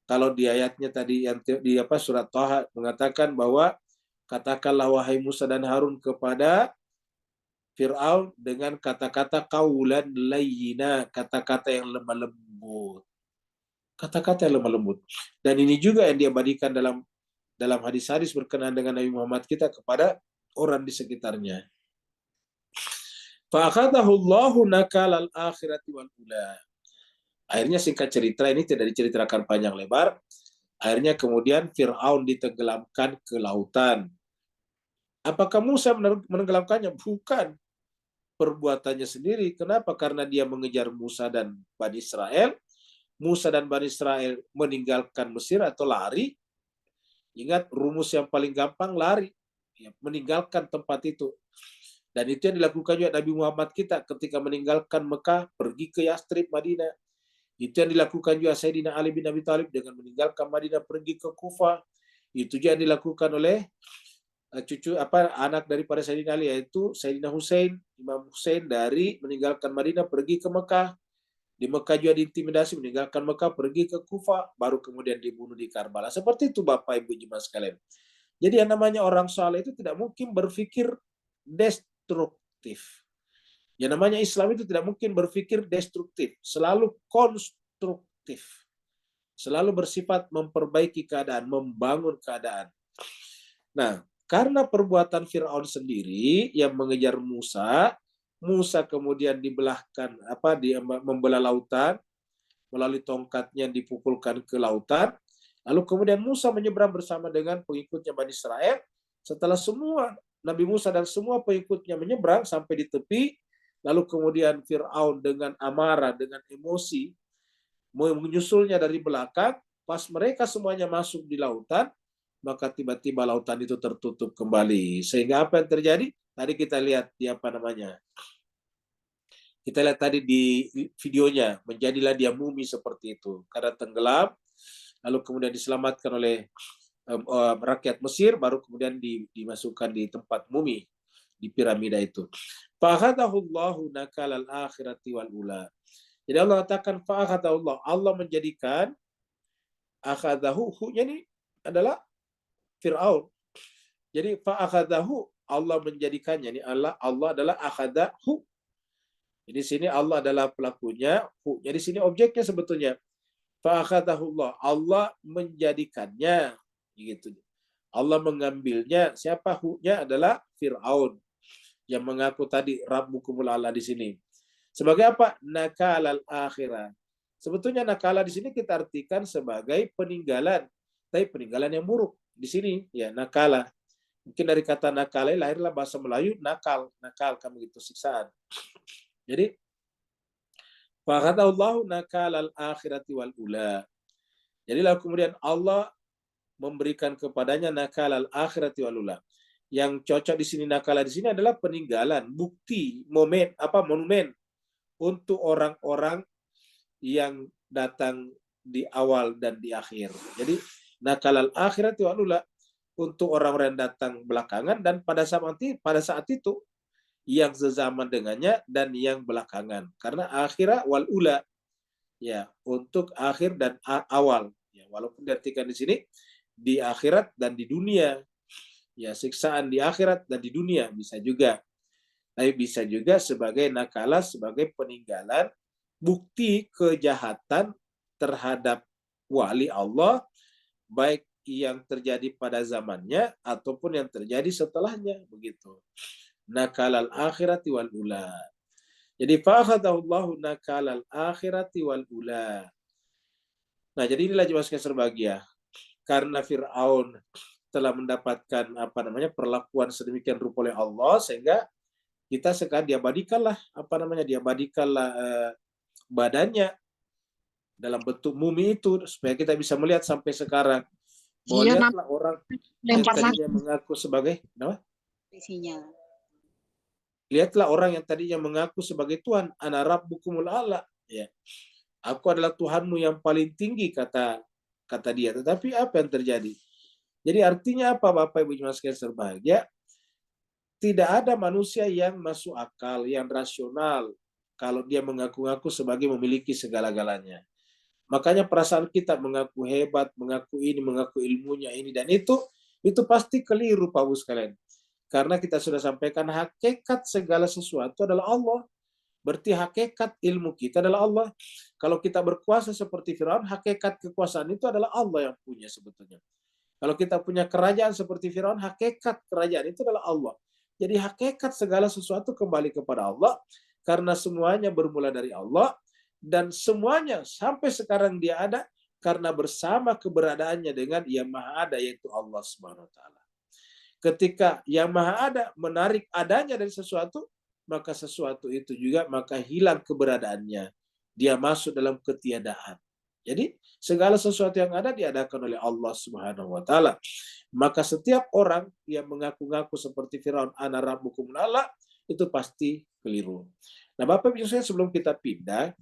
Kalau di ayatnya tadi yang di surat Thaha mengatakan bahwa katakanlah wahai Musa dan Harun kepada Fir'aun dengan kata-kata qaulan layyina, kata-kata yang lemah lembut. Kata-kata yang lemah lembut. Dan ini juga yang diabadikan dalam hadis-hadis berkenaan dengan Nabi Muhammad kita kepada orang di sekitarnya. Fa'akhadahu Allahu nakalal akhirati wal ula. Akhirnya singkat cerita, ini tidak diceritakan panjang lebar. Akhirnya kemudian Fir'aun ditenggelamkan ke lautan. Apakah Musa menenggelamkannya? Bukan. Perbuatannya sendiri. Kenapa? Karena dia mengejar Musa dan Bani Israel. Musa dan Bani Israel meninggalkan Mesir atau lari. Ingat, rumus yang paling gampang lari. Ya, meninggalkan tempat itu. Dan itu yang dilakukan juga Nabi Muhammad kita ketika meninggalkan Mekah, pergi ke Yastrib, Madinah. Itu yang dilakukan juga Sayyidina Ali bin Abi Thalib dengan meninggalkan Madinah, pergi ke Kufah. Itu juga yang dilakukan oleh anak daripada Sayyidina Ali, yaitu Sayyidina Hussein, Imam Hussein, dari meninggalkan Madinah pergi ke Mekah. Di Mekah juga diintimidasi, meninggalkan Mekah pergi ke Kufah, baru kemudian dibunuh di Karbala. Seperti itu Bapak Ibu jemaah sekalian. Jadi yang namanya orang saleh itu tidak mungkin berpikir destruktif. Yang namanya Islam itu tidak mungkin berpikir destruktif, selalu konstruktif. Selalu bersifat memperbaiki keadaan, membangun keadaan. Nah, karena perbuatan Fir'aun sendiri yang mengejar Musa, Musa kemudian dibelahkan, dia membelah lautan, melalui tongkatnya dipukulkan ke lautan, lalu kemudian Musa menyeberang bersama dengan pengikutnya Bani Israel. Setelah semua Nabi Musa dan semua pengikutnya menyeberang sampai di tepi, lalu kemudian Fir'aun dengan amarah, dengan emosi, menyusulnya dari belakang. Pas mereka semuanya masuk di lautan, maka tiba-tiba lautan itu tertutup kembali. Sehingga apa yang terjadi? Tadi kita lihat di kita lihat tadi di videonya, menjadilah dia mumi seperti itu. Karena tenggelam, lalu kemudian diselamatkan oleh rakyat Mesir, baru kemudian dimasukkan di tempat mumi, di piramida itu. Fa'akhadahullahu nakalal akhirati wal ula. Jadi Allah katakan fa'akhadahullah, Allah menjadikan akhadahu, hu-nya ini adalah Fir'aun. Jadi fa'akhadahu, Allah menjadikannya. Ini Allah adalah akhadahu. Jadi sini Allah adalah pelakunya, hu. Jadi sini objeknya sebetulnya. Fa'akhadahullah, Allah menjadikannya. Gitu. Allah mengambilnya. Siapa hu-nya? Adalah Fir'aun. Yang mengaku tadi Rabbukumul A'la di sini. Sebagai apa? Nakalal akhirah. Sebetulnya nakala di sini kita artikan sebagai peninggalan. Tapi peninggalan yang buruk. Di sini ya nakala. Mungkin dari kata nakala lahirlah bahasa Melayu nakal kamu gitu, siksaan. Jadi fa'akhadahullahu nakalal akhirati wal ula. Jadi lalu kemudian Allah memberikan kepadanya nakalal akhirati wal ula. Yang cocok di sini nakala di sini adalah peninggalan, bukti, monumen untuk orang-orang yang datang di awal dan di akhir. Jadi nakalal akhirat wal ula untuk orang-orang yang datang belakangan dan pada saat itu yang sezaman dengannya dan yang belakangan. Karena akhirat wal ula ya, untuk akhir dan awal. Ya, walaupun diartikan di sini di akhirat dan di dunia. Ya, siksaan di akhirat dan di dunia bisa juga. Tapi bisa juga sebagai nakala, sebagai peninggalan bukti kejahatan terhadap wali Allah, baik yang terjadi pada zamannya ataupun yang terjadi setelahnya, begitu. Nakalal akhirati wal ula. Jadi fa'akhadahullahu nakalal akhirati wal ula. Nah, jadi inilah jemaah sekalian berbahagia. Karena Fir'aun telah mendapatkan perlakuan sedemikian rupa oleh Allah, sehingga kita sekarang diabadikanlah badannya dalam bentuk mumi itu, supaya kita bisa melihat sampai sekarang. Bahwa lihatlah orang yang tadinya mengaku sebagai lihatlah orang yang tadinya mengaku sebagai Tuhan, ana rabbukumul a'la, ya. Aku adalah Tuhanmu yang paling tinggi, kata dia. Tetapi apa yang terjadi? Jadi artinya apa, Bapak Ibu jemaah sekalian berbahagia? Tidak ada manusia yang masuk akal, yang rasional, kalau dia mengaku-ngaku sebagai memiliki segala-galanya. Makanya perasaan kita mengaku hebat, mengaku ini, mengaku ilmunya ini dan itu pasti keliru, Pak Ibu sekalian. Karena kita sudah sampaikan hakikat segala sesuatu adalah Allah. Berarti hakikat ilmu kita adalah Allah. Kalau kita berkuasa seperti Firaun, hakikat kekuasaan itu adalah Allah yang punya sebetulnya. Kalau kita punya kerajaan seperti Firaun, hakikat kerajaan itu adalah Allah. Jadi hakikat segala sesuatu kembali kepada Allah, karena semuanya bermula dari Allah, dan semuanya sampai sekarang dia ada karena bersama keberadaannya dengan Yang Maha Ada, yaitu Allah Subhanahu wa taala. Ketika Yang Maha Ada menarik adanya dari sesuatu, maka sesuatu itu juga hilang keberadaannya. Dia masuk dalam ketiadaan. Jadi segala sesuatu yang ada diadakan oleh Allah Subhanahu wa taala. Maka setiap orang yang mengaku-ngaku seperti Firaun, ana rabbukumul a'la, itu pasti keliru. Nah, Bapak Ibu sekalian, sebelum kita pindah,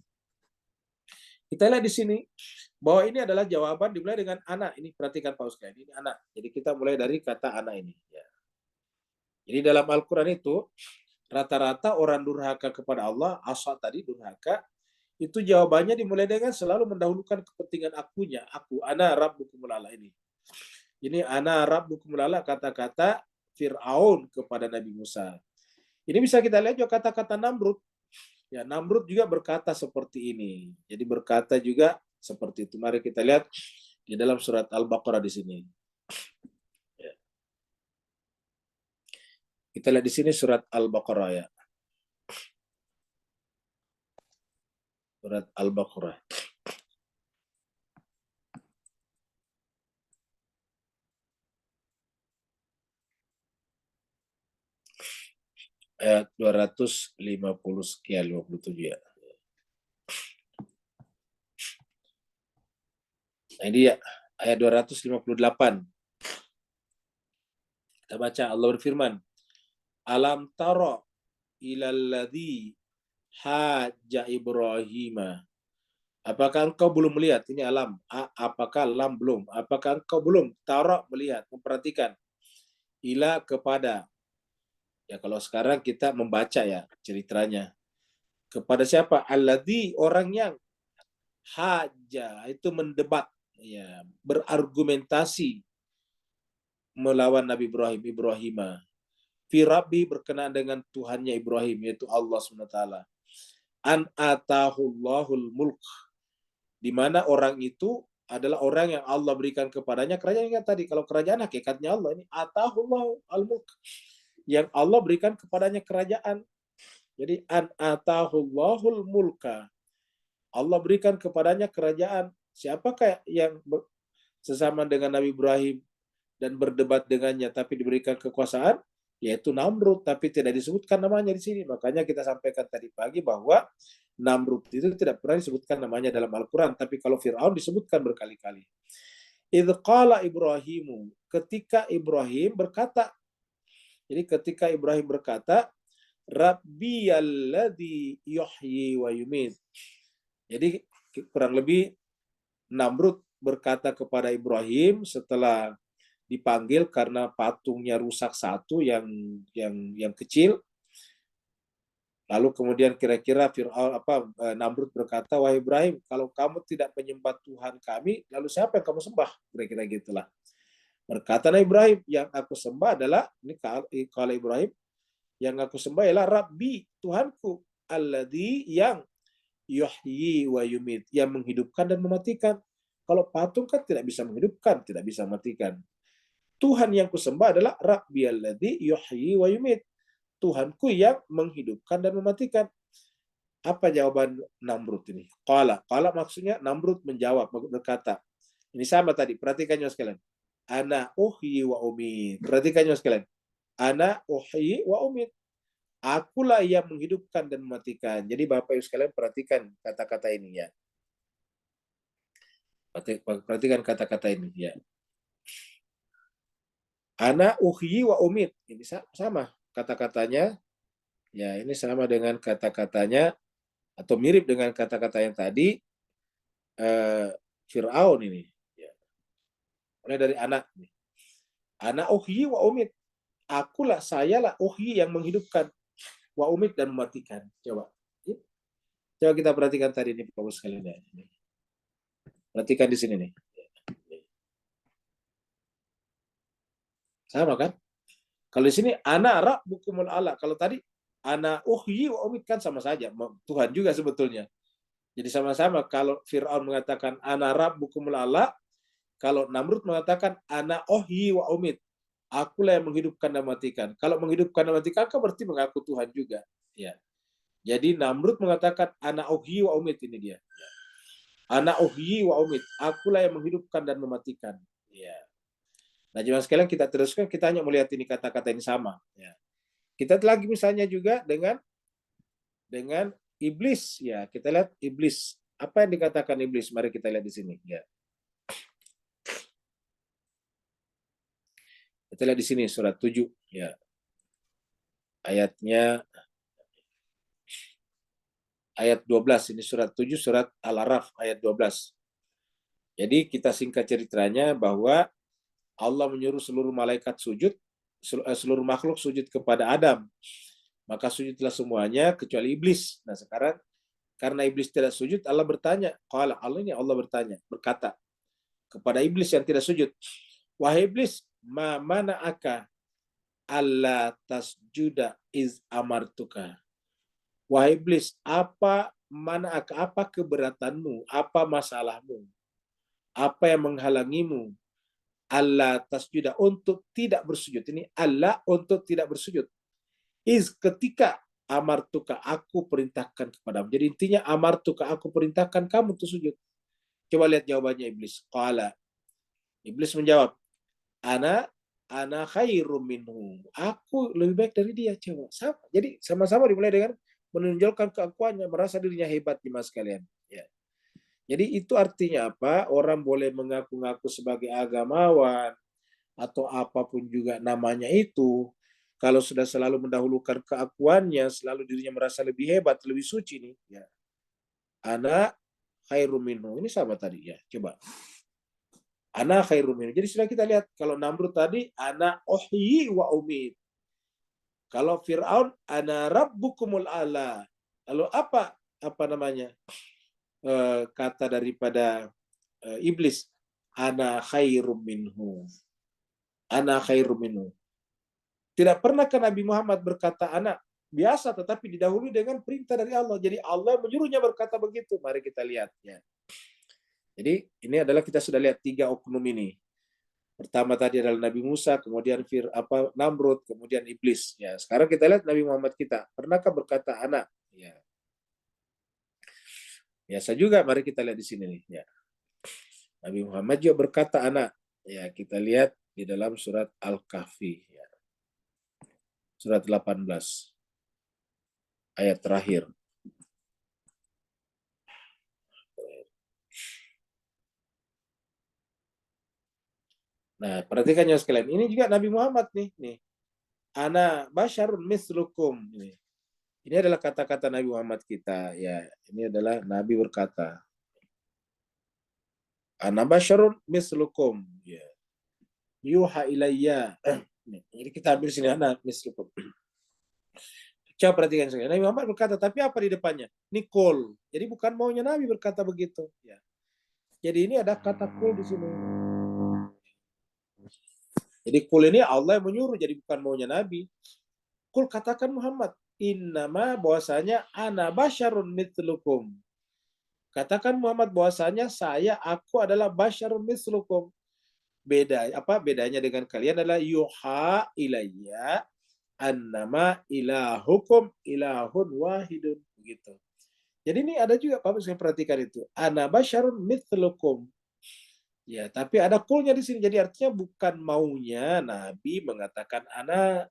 kita lihat di sini bahwa ini adalah jawaban dimulai dengan anak. Ini perhatikan Pak Ustaz, ini anak. Jadi kita mulai dari kata anak ini. Ya. Jadi dalam Al-Quran itu rata-rata orang durhaka kepada Allah, asal tadi durhaka, itu jawabannya dimulai dengan selalu mendahulukan kepentingan akunya. Aku, ana rabbukumul a'la ini. Ini ana rabbukumul a'la, kata-kata Fir'aun kepada Nabi Musa. Ini bisa kita lihat juga kata-kata Namrud. Ya, Namrud juga berkata seperti ini. Jadi berkata juga seperti itu. Mari kita lihat di dalam surat Al-Baqarah di sini. Ya. Kita lihat di sini surat Al-Baqarah ya. Surat Al-Baqarah. Ayat 250 sekian, 57 ya. Nah, ini ya, ayat 258. Kita baca, Allah berfirman, Alam tara ilal ladzi haja Ibrahim. Apakah engkau belum melihat? Ini alam. Apakah lam belum? Apakah engkau belum tara melihat, memperhatikan? Ila kepada. Ya, kalau sekarang kita membaca ya ceritanya. Kepada siapa? Alladzi, orang yang haja, itu mendebat, ya, berargumentasi melawan Nabi Ibrahim. Fi Rabbi, berkenaan dengan Tuhannya Ibrahim, yaitu Allah SWT. An atahullahul mulk, di mana orang itu adalah orang yang Allah berikan kepadanya kerajaan. Yang tadi, kalau kerajaan hakikatnya Allah, ini atahullahul mulk, yang Allah berikan kepadanya kerajaan. Jadi an atahullahul mulka, Allah berikan kepadanya kerajaan. Siapakah yang sesama dengan Nabi Ibrahim dan berdebat dengannya tapi diberikan kekuasaan? Yaitu Namrud, tapi tidak disebutkan namanya di sini. Makanya kita sampaikan tadi pagi bahwa Namrud itu tidak pernah disebutkan namanya dalam Al-Quran, tapi kalau Fir'aun disebutkan berkali-kali. Idh qala Ibrahimu, ketika Ibrahim berkata. Jadi ketika Ibrahim berkata, Rabbiyalladzi yuhyi wa yumit. Jadi kurang lebih Namrud berkata kepada Ibrahim setelah dipanggil karena patungnya rusak satu yang kecil. Lalu kemudian kira-kira Namrud berkata, wahai Ibrahim, kalau kamu tidak menyembah Tuhan kami, lalu siapa yang kamu sembah? Kira-kira gitulah. Berkata Nabi Ibrahim, yang aku sembah adalah, ini kalau Ibrahim, yang aku sembah ialah Rabbi, Tuhanku, alladzi yang yuhyi wa yumit, yang menghidupkan dan mematikan. Kalau patung kan tidak bisa menghidupkan, tidak bisa mematikan. Tuhan yang kusembah adalah Rabbi alladzi yuhyi wa yumit, Tuhanku yang menghidupkan dan mematikan. Apa jawaban Namrud ini? Qala maksudnya Namrud menjawab, berkata, ini sama tadi, perhatikan juga sekalian. Ana uhyi wa umit. Perhatikan juga sekalian. Ana uhyi wa umit. Akulah yang menghidupkan dan mematikan. Jadi Bapak Ibu sekalian perhatikan kata-kata ini ya. Perhatikan kata-kata ini ya. Ana uhyi wa umit. Ini sama kata-katanya. Ya, ini sama dengan kata-katanya atau mirip dengan kata-kata yang tadi Fir'aun ini. Ya. Mulai dari anak. Ana uhyi wa umit. Akulah, sayalah uhyi yang menghidupkan. Wa umit dan mematikan. Coba kita perhatikan tadi ini Bapak sekalian ya. Perhatikan di sini nih. Sama kan? Kalau di sini ana rabbukumul ala. Kalau tadi ana uhyi wa umit kan sama saja. Tuhan juga sebetulnya. Jadi sama-sama kalau Fir'aun mengatakan ana rabbukumul ala, kalau Namrud mengatakan ana uhyi wa umit. Akulah yang menghidupkan dan mematikan. Kalau menghidupkan dan mematikan kan berarti mengaku Tuhan juga. Ya. Jadi Namrud mengatakan ana uhyi wa umit, ini dia. Ya. Ana uhyi wa umit. Akulah yang menghidupkan dan mematikan. Ya. Nah, jemaah sekalian kita teruskan, kita hanya melihat ini kata-kata ini sama. Ya. Kita lagi misalnya juga dengan iblis. Ya, kita lihat iblis. Apa yang dikatakan iblis? Mari kita lihat di sini. Ya. Kita lihat di sini surat 7. Ya. Ayat 12. Ini surat 7, surat Al-Araf ayat 12. Jadi kita singkat ceritanya bahwa Allah menyuruh seluruh malaikat sujud, seluruh makhluk sujud kepada Adam. Maka sujudlah semuanya kecuali iblis. Nah sekarang karena iblis tidak sujud, Allah bertanya. Allah berkata kepada iblis yang tidak sujud, wahai iblis, mana aka alla tasjuda iz amartuka. Wahai iblis, apa keberatanmu, apa masalahmu, apa yang menghalangimu Allah tasjuda untuk tidak bersujud. Ini Allah untuk tidak bersujud. Ketika amartuka, aku perintahkan kepadamu. Jadi intinya amartuka, aku perintahkan kamu untuk sujud. Coba lihat jawabannya iblis. Qala. Iblis menjawab, ana khairum minhu. Aku lebih baik dari dia. Coba. Sama. Jadi sama-sama dimulai dengan menunjukkan keakuannya, merasa dirinya hebat di mas kalian. Ya. Jadi itu artinya apa? Orang boleh mengaku-ngaku sebagai agamawan atau apapun juga namanya itu. Kalau sudah selalu mendahulukan keakuannya, selalu dirinya merasa lebih hebat, lebih suci nih. Ya. Ana khairum minhu. Ini sama tadi ya. Coba. Ana khairum minhu. Jadi sudah kita lihat kalau Namrud tadi ana uhyi wa umit. Kalau Fir'aun ana rabbukumul ala. Lalu apa namanya? Kata daripada iblis, ana khairum minhu. Ana khairum minhu. Tidak pernahkah Nabi Muhammad berkata anak? Biasa, tetapi didahului dengan perintah dari Allah. Jadi Allah menyuruhnya berkata begitu. Mari kita lihat. Ya. Jadi ini adalah kita sudah lihat 3 oknum ini. Pertama tadi adalah Nabi Musa, kemudian Namrud, kemudian iblis. Ya, sekarang kita lihat Nabi Muhammad kita. Pernahkah berkata anak? Ya. Biasa juga, mari kita lihat di sini nih. Ya. Nabi Muhammad juga berkata anak. Ya, kita lihat di dalam surat Al-Kahfi. Ya. Surat 18. Ayat terakhir. Nah, perhatikan ya sekalian. Ini juga Nabi Muhammad nih. Ana basyarun mislukum. Ini adalah kata-kata Nabi Muhammad kita. Ya, ini adalah Nabi berkata. Ana basyarun mislukum. Ya. Yuha ilayya. Jadi kita ambil sini ana mislukum. Coba perhatikan sekali. Nabi Muhammad berkata, tapi apa di depannya? Nikol. Jadi bukan maunya Nabi berkata begitu. Ya. Jadi ini ada kata kul di sini. Jadi kul ini Allah yang menyuruh, jadi bukan maunya Nabi. Kul katakan Muhammad, innama bahwasanya ana basyarun mithlukum. Katakan Muhammad bahwasanya aku adalah basyarun mithlukum. Bedanya dengan kalian adalah yuha ilayya annama ilahukum ilahun wahidun begitu. Jadi ini ada juga Bapak saya perhatikan itu. Ana basyarun mithlukum. Ya, tapi ada kulnya di sini. Jadi artinya bukan maunya Nabi mengatakan ana,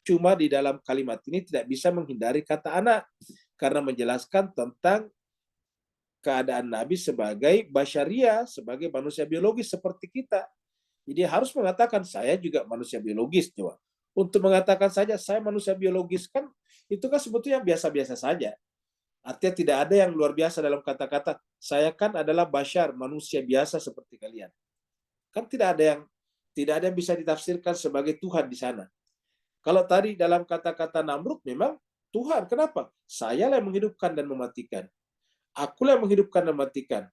cuma di dalam kalimat ini tidak bisa menghindari kata ana karena menjelaskan tentang keadaan Nabi sebagai basyaria, sebagai manusia biologis seperti kita. Jadi harus mengatakan saya juga manusia biologis, coba. Untuk mengatakan saja saya manusia biologis kan itu kan sebetulnya biasa-biasa saja. Artinya tidak ada yang luar biasa dalam kata-kata saya kan adalah basyar, manusia biasa seperti kalian. Kan tidak ada yang bisa ditafsirkan sebagai Tuhan di sana. Kalau tadi dalam kata-kata Namrud memang Tuhan, kenapa? Sayalah yang menghidupkan dan mematikan. Akulah yang menghidupkan dan mematikan.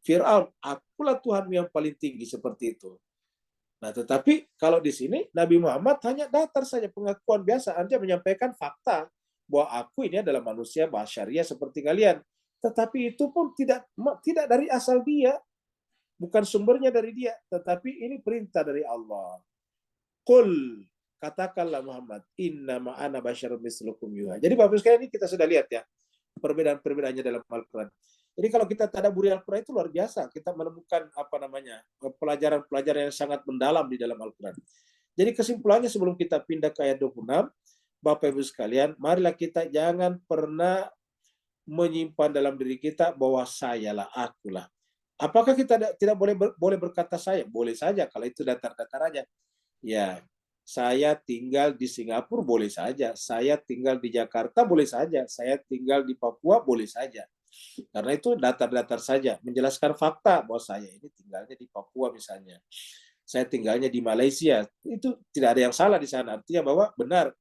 Fir'aun, akulah Tuhan yang paling tinggi seperti itu. Nah, tetapi kalau di sini Nabi Muhammad hanya datar saja pengakuan biasa, Anda menyampaikan fakta bahwa aku ini adalah manusia basyariah seperti kalian. Tetapi itu pun tidak dari asal dia, bukan sumbernya dari dia, tetapi ini perintah dari Allah. Qul, katakanlah Muhammad, innama ana basyarun mislukum yuha. Jadi Bapak sekalian ini kita sudah lihat ya perbedaan-perbedaannya dalam Al-Quran. Jadi kalau kita tadabburi Al-Quran itu luar biasa, kita menemukan pelajaran-pelajaran yang sangat mendalam di dalam Al-Quran. Jadi kesimpulannya sebelum kita pindah ke ayat 26, Bapak Ibu sekalian, marilah kita jangan pernah menyimpan dalam diri kita bahwa sayalah, akulah. Apakah kita tidak boleh berkata saya? Boleh saja kalau itu datar-datar aja. Ya, saya tinggal di Singapura boleh saja, saya tinggal di Jakarta boleh saja, saya tinggal di Papua boleh saja. Karena itu datar-datar saja, menjelaskan fakta bahwa saya ini tinggalnya di Papua misalnya. Saya tinggalnya di Malaysia. Itu tidak ada yang salah di sana, artinya bahwa benar.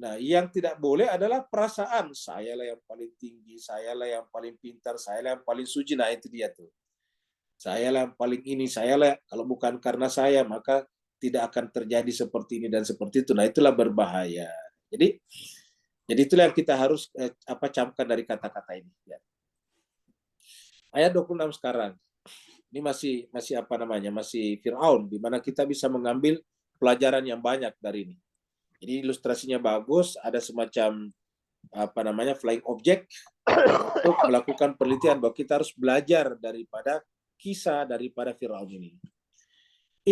Nah, yang tidak boleh adalah perasaan sayalah yang paling tinggi, sayalah yang paling pintar, sayalah yang paling suci. Nah, itu dia tuh. Sayalah yang paling ini, sayalah kalau bukan karena saya maka tidak akan terjadi seperti ini dan seperti itu. Nah, itulah berbahaya. Jadi itulah yang kita harus camkan dari kata-kata ini. Ya. Ayat 26 sekarang. Ini masih masih Fir'aun, di mana kita bisa mengambil pelajaran yang banyak dari ini. Jadi ilustrasinya bagus, ada semacam flying object untuk melakukan penelitian bahwa kita harus belajar daripada kisah daripada Fir'aun ini.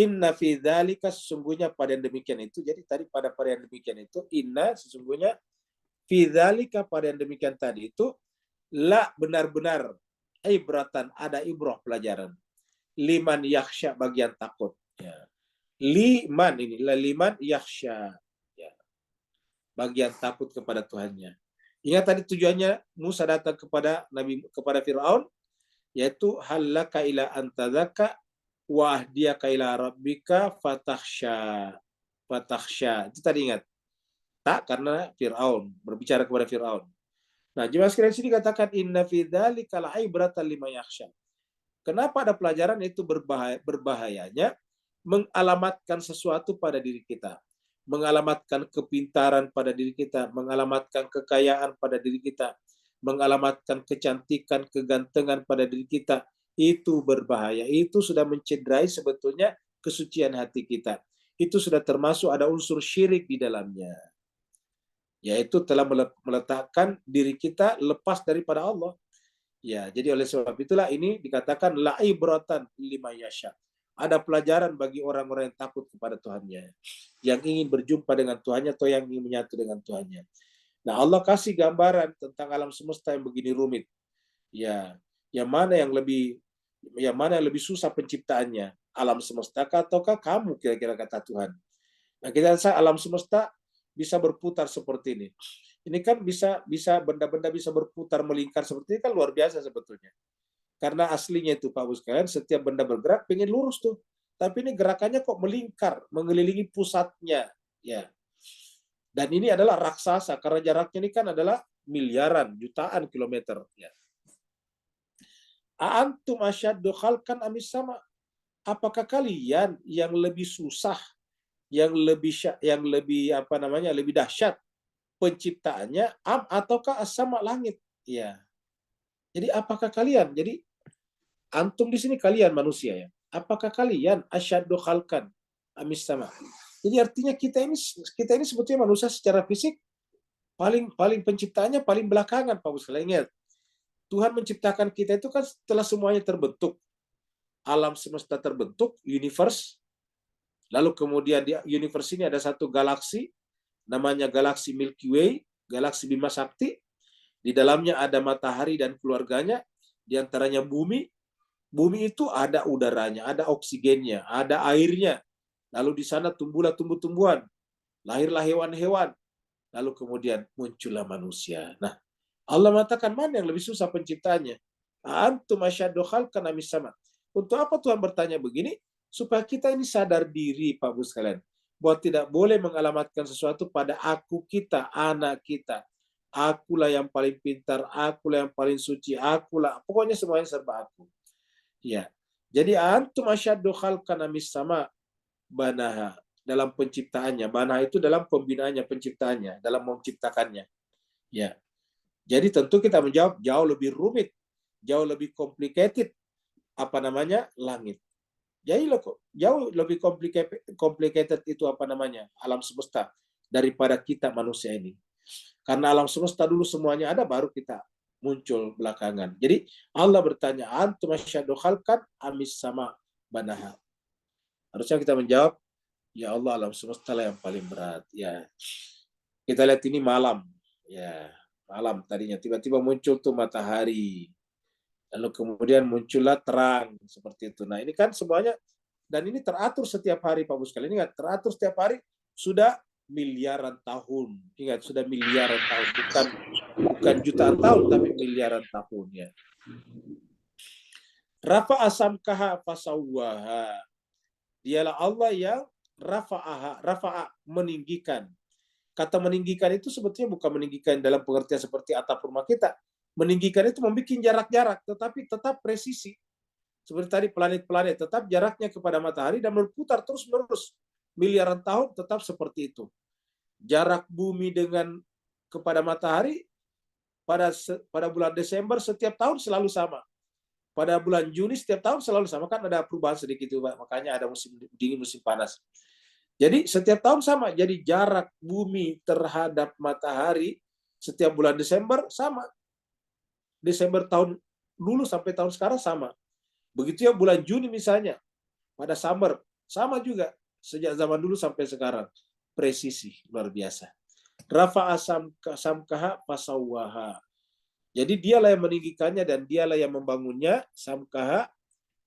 Inna fi dzalika, sesungguhnya pada yang demikian itu. Jadi tadi pada yang demikian itu, inna sesungguhnya, fi dzalika pada yang demikian tadi itu, la benar-benar ibratan, ada ibrah pelajaran. Liman yakhsha, bagian takut. Ya. Liman ini, liman yakhsha. Ya. Bagian takut kepada Tuhannya. Ingat tadi tujuannya Musa datang kepada Fir'aun, yaitu halaka ila antadzaka wa ahdiyaka ila rabbika fatakhsha. Itu tadi ingat. Tak, karena Fir'aun, berbicara kepada Fir'aun. Nah, jemaah sekalian sini katakan inna fi dzalika la'ibratan liman yakhsha. Kenapa ada pelajaran itu berbahayanya mengalamatkan sesuatu pada diri kita, mengalamatkan kepintaran pada diri kita, mengalamatkan kekayaan pada diri kita, mengalamatkan kecantikan, kegantengan pada diri kita. Itu berbahaya. Itu sudah mencederai sebetulnya kesucian hati kita. Itu sudah termasuk ada unsur syirik di dalamnya. Yaitu telah meletakkan diri kita lepas daripada Allah. Ya, jadi oleh sebab itulah ini dikatakan la'ibratan lima yasha. Ada pelajaran bagi orang-orang yang takut kepada Tuhannya, yang ingin berjumpa dengan Tuhannya atau yang ingin menyatu dengan Tuhannya. Nah, Allah kasih gambaran tentang alam semesta yang begini rumit. Ya, yang mana yang lebih susah penciptaannya? Alam semesta ataukah kamu, kira-kira kata Tuhan. Nah, kita rasa alam semesta bisa berputar seperti ini. Ini kan bisa benda-benda bisa berputar melingkar seperti ini kan luar biasa sebetulnya. Karena aslinya itu Pak Bus sekalian, setiap benda bergerak pengen lurus tuh. Tapi ini gerakannya kok melingkar, mengelilingi pusatnya. Ya. Dan ini adalah raksasa karena jaraknya ini kan adalah miliaran, jutaan kilometer. Ya. Aantum asyaddu khalqan amis sama? Apakah kalian yang lebih susah, yang lebih apa namanya, lebih dahsyat penciptaannya, ataukah as-sama langit? Ya. Jadi apakah kalian? Jadi antum di sini kalian manusia ya. Apakah kalian asyaddu khalqan amis sama? Jadi artinya kita ini sebetulnya manusia secara fisik paling penciptaannya paling belakangan, Pak Bos. Ingat, Tuhan menciptakan kita itu kan setelah semuanya terbentuk. Alam semesta terbentuk, universe. Lalu kemudian di universe ini ada satu galaksi, namanya galaksi Milky Way, galaksi Bima Sakti. Di dalamnya ada matahari dan keluarganya, di antaranya bumi. Bumi itu ada udaranya, ada oksigennya, ada airnya. Lalu di sana tumbuhlah tumbuh-tumbuhan, lahirlah hewan-hewan. Lalu kemudian muncullah manusia. Nah, Allah mengatakan mana yang lebih susah penciptanya? Antum asyaddu khalqan amis sama? Untuk apa Tuhan bertanya begini? Supaya kita ini sadar diri, Pak Bu sekalian, bahwa tidak boleh mengalamatkan sesuatu pada aku kita, anak kita. Akulah yang paling pintar, akulah yang paling suci, akulah. Pokoknya semuanya serba aku. Ya. Jadi antum asyaddu khalqan amis sama banaha dalam penciptaannya. Banaha itu dalam pembinaannya, penciptaannya, dalam menciptakannya. Ya. Jadi tentu kita menjawab jauh lebih rumit, jauh lebih complicated apa namanya langit. Jadi jauh lebih complicated itu apa namanya alam semesta daripada kita manusia ini. Karena alam semesta dulu semuanya ada, baru kita muncul belakangan. Jadi Allah bertanya, antum asyaddu khalqan amis sama banaha. Harusnya kita menjawab, ya Allah, alam semesta lah yang paling berat. Ya, kita lihat ini malam. Ya, malam tadinya tiba-tiba muncul tuh matahari. Lalu kemudian muncullah terang seperti itu. Nah, ini kan semuanya dan ini teratur setiap hari, Pak Bu sekalian. Ingat, teratur setiap hari sudah miliaran tahun. Ingat, sudah miliaran tahun, bukan jutaan tahun, tapi miliaran tahun ya. Rafa asamkaha fasawwaha. Dialah Allah yang rafa'a meninggikan. Kata meninggikan itu sebetulnya bukan meninggikan dalam pengertian seperti atap rumah kita. Meninggikan itu membuat jarak-jarak, tetapi tetap presisi. Seperti tadi planet-planet, tetap jaraknya kepada matahari dan berputar terus-menerus. Miliaran tahun tetap seperti itu. Jarak bumi dengan kepada matahari pada bulan Desember setiap tahun selalu sama. Pada bulan Juni setiap tahun selalu sama, kan ada perubahan sedikit juga, makanya ada musim dingin, musim panas. Jadi setiap tahun sama. Jadi jarak bumi terhadap matahari setiap bulan Desember sama. Desember tahun dulu sampai tahun sekarang sama. Begitu ya bulan Juni misalnya, pada summer, sama juga. Sejak zaman dulu sampai sekarang. Presisi, luar biasa. Rafa'a samkaha fasawwaha. Jadi dialah yang meninggikannya dan dialah yang membangunnya, samkaha,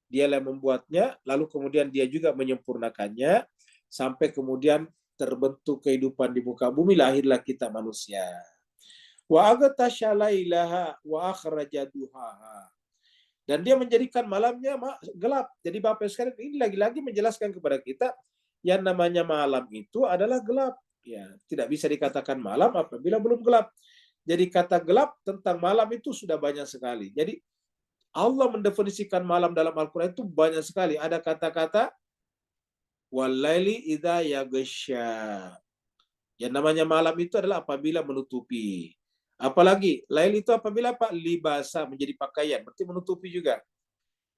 dialah yang membuatnya, lalu kemudian dia juga menyempurnakannya, sampai kemudian terbentuk kehidupan di muka bumi, lahirlah kita manusia. Wa aghtasha lailaha wa akhraja duhaha. Dan dia menjadikan malamnya gelap. Jadi Bapak sekalian, ini lagi-lagi menjelaskan kepada kita yang namanya malam itu adalah gelap. Ya, tidak bisa dikatakan malam apabila belum gelap. Jadi kata gelap tentang malam itu sudah banyak sekali. Jadi Allah mendefinisikan malam dalam Al-Quran itu banyak sekali. Ada kata-kata walaili idza yaghsha. Yang namanya malam itu adalah apabila menutupi. Apalagi lail itu apabila libasa, menjadi pakaian, berarti menutupi juga.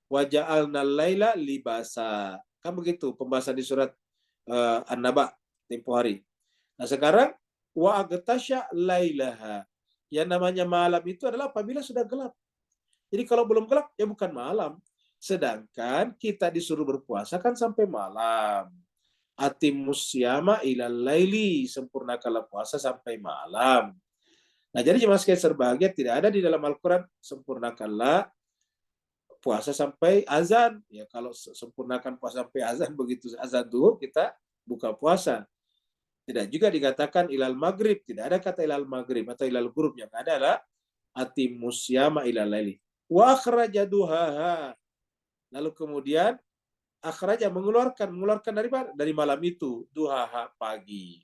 Wa ja'alna laila libasa. Kan begitu pembahasan di surat An-Naba tempo hari. Nah, sekarang wa aghtasha lailaha. Yang namanya malam itu adalah apabila sudah gelap. Jadi kalau belum gelap ya bukan malam. Sedangkan kita disuruh berpuasa kan sampai malam. Atimus syama ilal laili, sempurnakanlah puasa sampai malam. Nah, jadi jemaah sekalian berbahagia, tidak ada di dalam Al-Quran sempurnakanlah puasa sampai azan. Ya, kalau sempurnakan puasa sampai azan, begitu azan zuhur kita buka puasa. Tidak juga dikatakan ilal maghrib, tidak ada kata ilal maghrib atau ilal ghurub, yang ada adalah atimus syama ilal laili. Wa akhraja duhaha. Lalu kemudian akhraja mengeluarkan dari mana? Dari malam itu, duhaha pagi.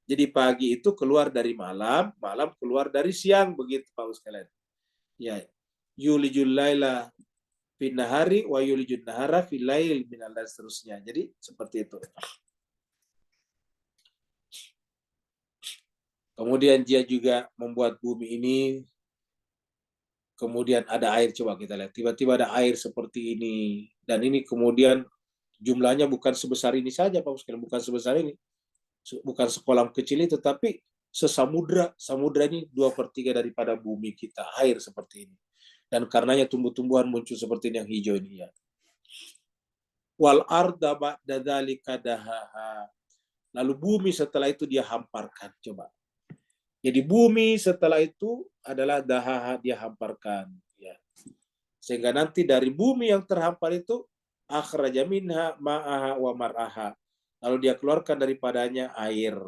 Jadi pagi itu keluar dari malam, malam keluar dari siang, begitu Pak sekalian. Ya, yulijul laila fin nahari wa yulijun nahara fil lail minal dan seterusnya. Jadi seperti itu. Kemudian dia juga membuat bumi ini, kemudian ada air, coba kita lihat. Tiba-tiba ada air seperti ini. Dan ini kemudian jumlahnya bukan sebesar ini saja Pak sekalian, bukan sebesar ini. Bukan sekolam kecil itu, tapi sesamudra. Samudra ini 2/3 daripada bumi kita, air seperti ini. Dan karenanya tumbuh-tumbuhan muncul seperti ini yang hijau ini ya. Wal arda ba'da dzalika dahaha. Lalu bumi setelah itu dia hamparkan, coba. Jadi bumi setelah itu adalah dahaha, dia hamparkan ya. Sehingga nanti dari bumi yang terhampar itu akhraja minha ma'aha wa mar'aha. Lalu dia keluarkan daripadanya air.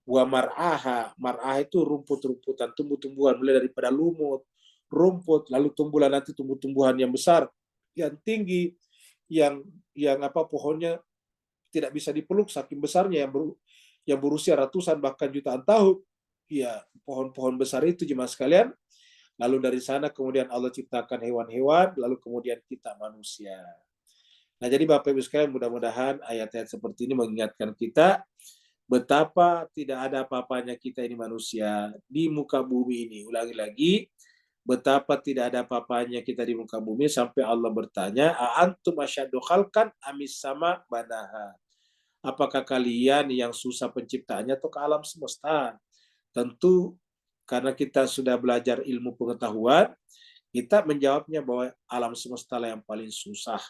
Wa mar'aha, mar'aha itu rumput-rumputan, tumbuh-tumbuhan mulai daripada lumut, rumput, lalu tumbuhlah nanti tumbuh-tumbuhan yang besar, yang tinggi, yang pohonnya tidak bisa dipeluk saking besarnya, yang berusia ratusan bahkan jutaan tahun. Ya, pohon-pohon besar itu jemaah sekalian. Lalu dari sana kemudian Allah ciptakan hewan-hewan, lalu kemudian kita manusia. Nah, jadi Bapak Ibu sekalian, mudah-mudahan ayat-ayat seperti ini mengingatkan kita betapa tidak ada apa-apanya kita ini manusia di muka bumi ini. Ulangi lagi, betapa tidak ada apa-apanya kita di muka bumi sampai Allah bertanya, "A'antum asyaddu khalqan amis sama banaha?" Apakah kalian yang susah penciptaannya atau ke alam semesta? Tentu karena kita sudah belajar ilmu pengetahuan, kita menjawabnya bahwa alam semesta lah yang paling susah.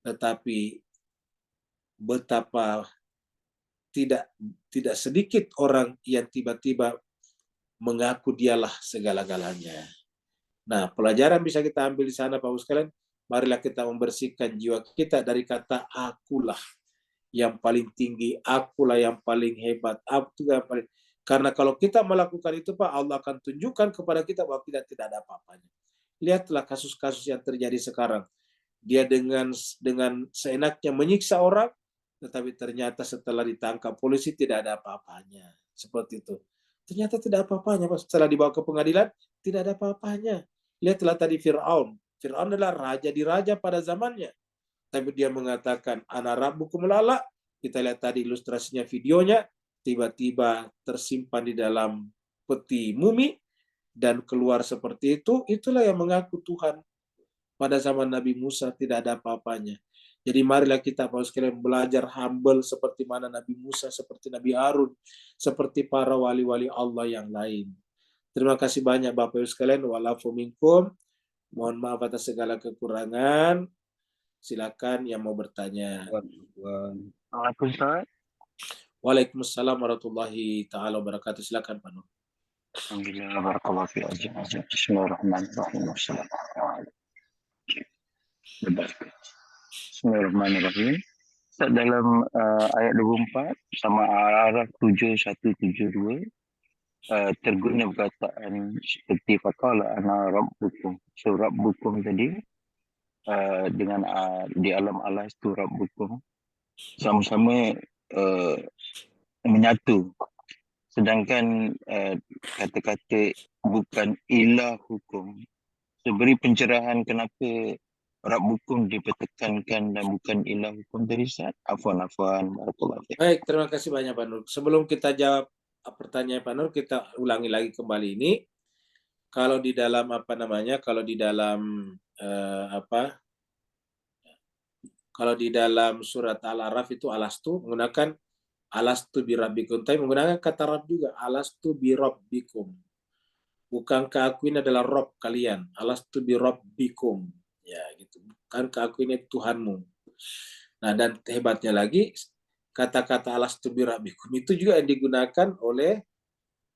Tetapi betapa tidak sedikit orang yang tiba-tiba mengaku dialah segala-galanya. Nah, pelajaran bisa kita ambil di sana Bapak Ibu sekalian, marilah kita membersihkan jiwa kita dari kata akulah yang paling tinggi, akulah yang paling hebat, akulah yang paling. Karena kalau kita melakukan itu Pak, Allah akan tunjukkan kepada kita bahwa kita tidak ada apa-apanya. Lihatlah kasus-kasus yang terjadi sekarang. Dia dengan seenaknya menyiksa orang, tetapi ternyata setelah ditangkap polisi tidak ada apa-apanya. Seperti itu. Ternyata tidak apa-apanya Pak. Setelah dibawa ke pengadilan, tidak ada apa-apanya. Lihatlah tadi Fir'aun. Fir'aun adalah raja di raja pada zamannya. Tapi dia mengatakan, ana rabbukum lala. Kita lihat tadi ilustrasinya, videonya. Tiba-tiba tersimpan di dalam peti mumi dan keluar seperti itu. Itulah yang mengaku Tuhan. Pada zaman Nabi Musa tidak ada apa-apanya. Jadi marilah kita Bapak sekalian belajar humble seperti mana Nabi Musa, seperti Nabi Harun, seperti para wali-wali Allah yang lain. Terima kasih banyak Bapak Ibu sekalian. Wa'alafu minkum. Mohon maaf atas segala kekurangan. Silakan yang mau bertanya. Waalaikumsalam warahmatullahi taala wabarakatuh. Silakan Pak Nur. Alhamdulillah, barakallahu fi ajin. Bismillahirrahmanirrahim. Bismillahirrahmanirrahim. Dalam ayat 24 sama Al-Araf 7172 terguna perkataan seperti faqala ana rabbukum. So rabbukum tadi dengan di alam Allah itu rabbukum sama-sama menyatu. Sedangkan kata-kata bukan ilah hukum. So, beri pencerahan kenapa rabbukum dipertekankan dan bukan ilah hukum tadi Ustaz. Afwan. Baik, terima kasih banyak Pak Nur. Sebelum kita jawab pertanyaan Pak Nur, kita ulangi lagi kembali ini. Kalau di dalam kalau di dalam surat Al-Araf itu alastu menggunakan alastu birabbikum, tapi menggunakan kata Rabb juga, alastu birabbikum. Bukankah aku ini adalah Rabb kalian? Alastu birabbikum. Ya, gitu. Bukankah aku ini Tuhanmu? Nah, dan hebatnya lagi, kata-kata alastu birabbikum itu juga yang digunakan oleh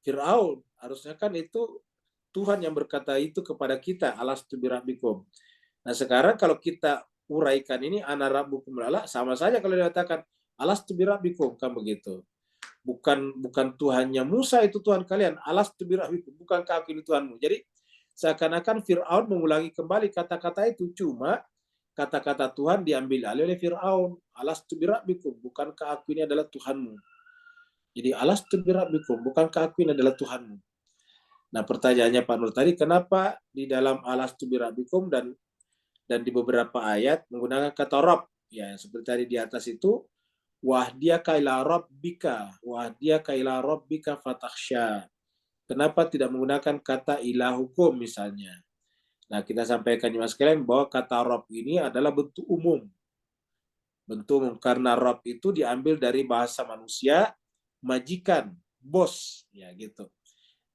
Fir'aun. Harusnya kan itu Tuhan yang berkata itu kepada kita, alastu birabbikum. Nah, sekarang kalau kita uraikan ini, ana rabbukum lala, sama saja kalau dikatakan alastu birabbikum, kan begitu. Bukan Tuhannya Musa itu Tuhan kalian, alastu birabbikum, bukankah aku ini Tuhanmu. Jadi seakan-akan Fir'aun mengulangi kembali kata-kata itu, cuma kata-kata Tuhan diambil alih oleh Fir'aun, alastu birabbikum, bukankah aku ini adalah Tuhanmu. Jadi alastu birabbikum, bukankah aku ini adalah Tuhanmu? Nah, pertanyaannya Pak Nur tadi, kenapa di dalam alastu birabbikum dan di beberapa ayat menggunakan kata Rabb? Ya, seperti tadi di atas itu, wahdiyaka ila rabbika, wahdiyaka ila rabbika fatakhsha. Kenapa tidak menggunakan kata ilahukum misalnya? Nah, kita sampaikan Mas sekalian bahwa kata Rabb ini adalah bentuk umum. Bentuk umum karena Rabb itu diambil dari bahasa manusia, majikan, bos, ya gitu.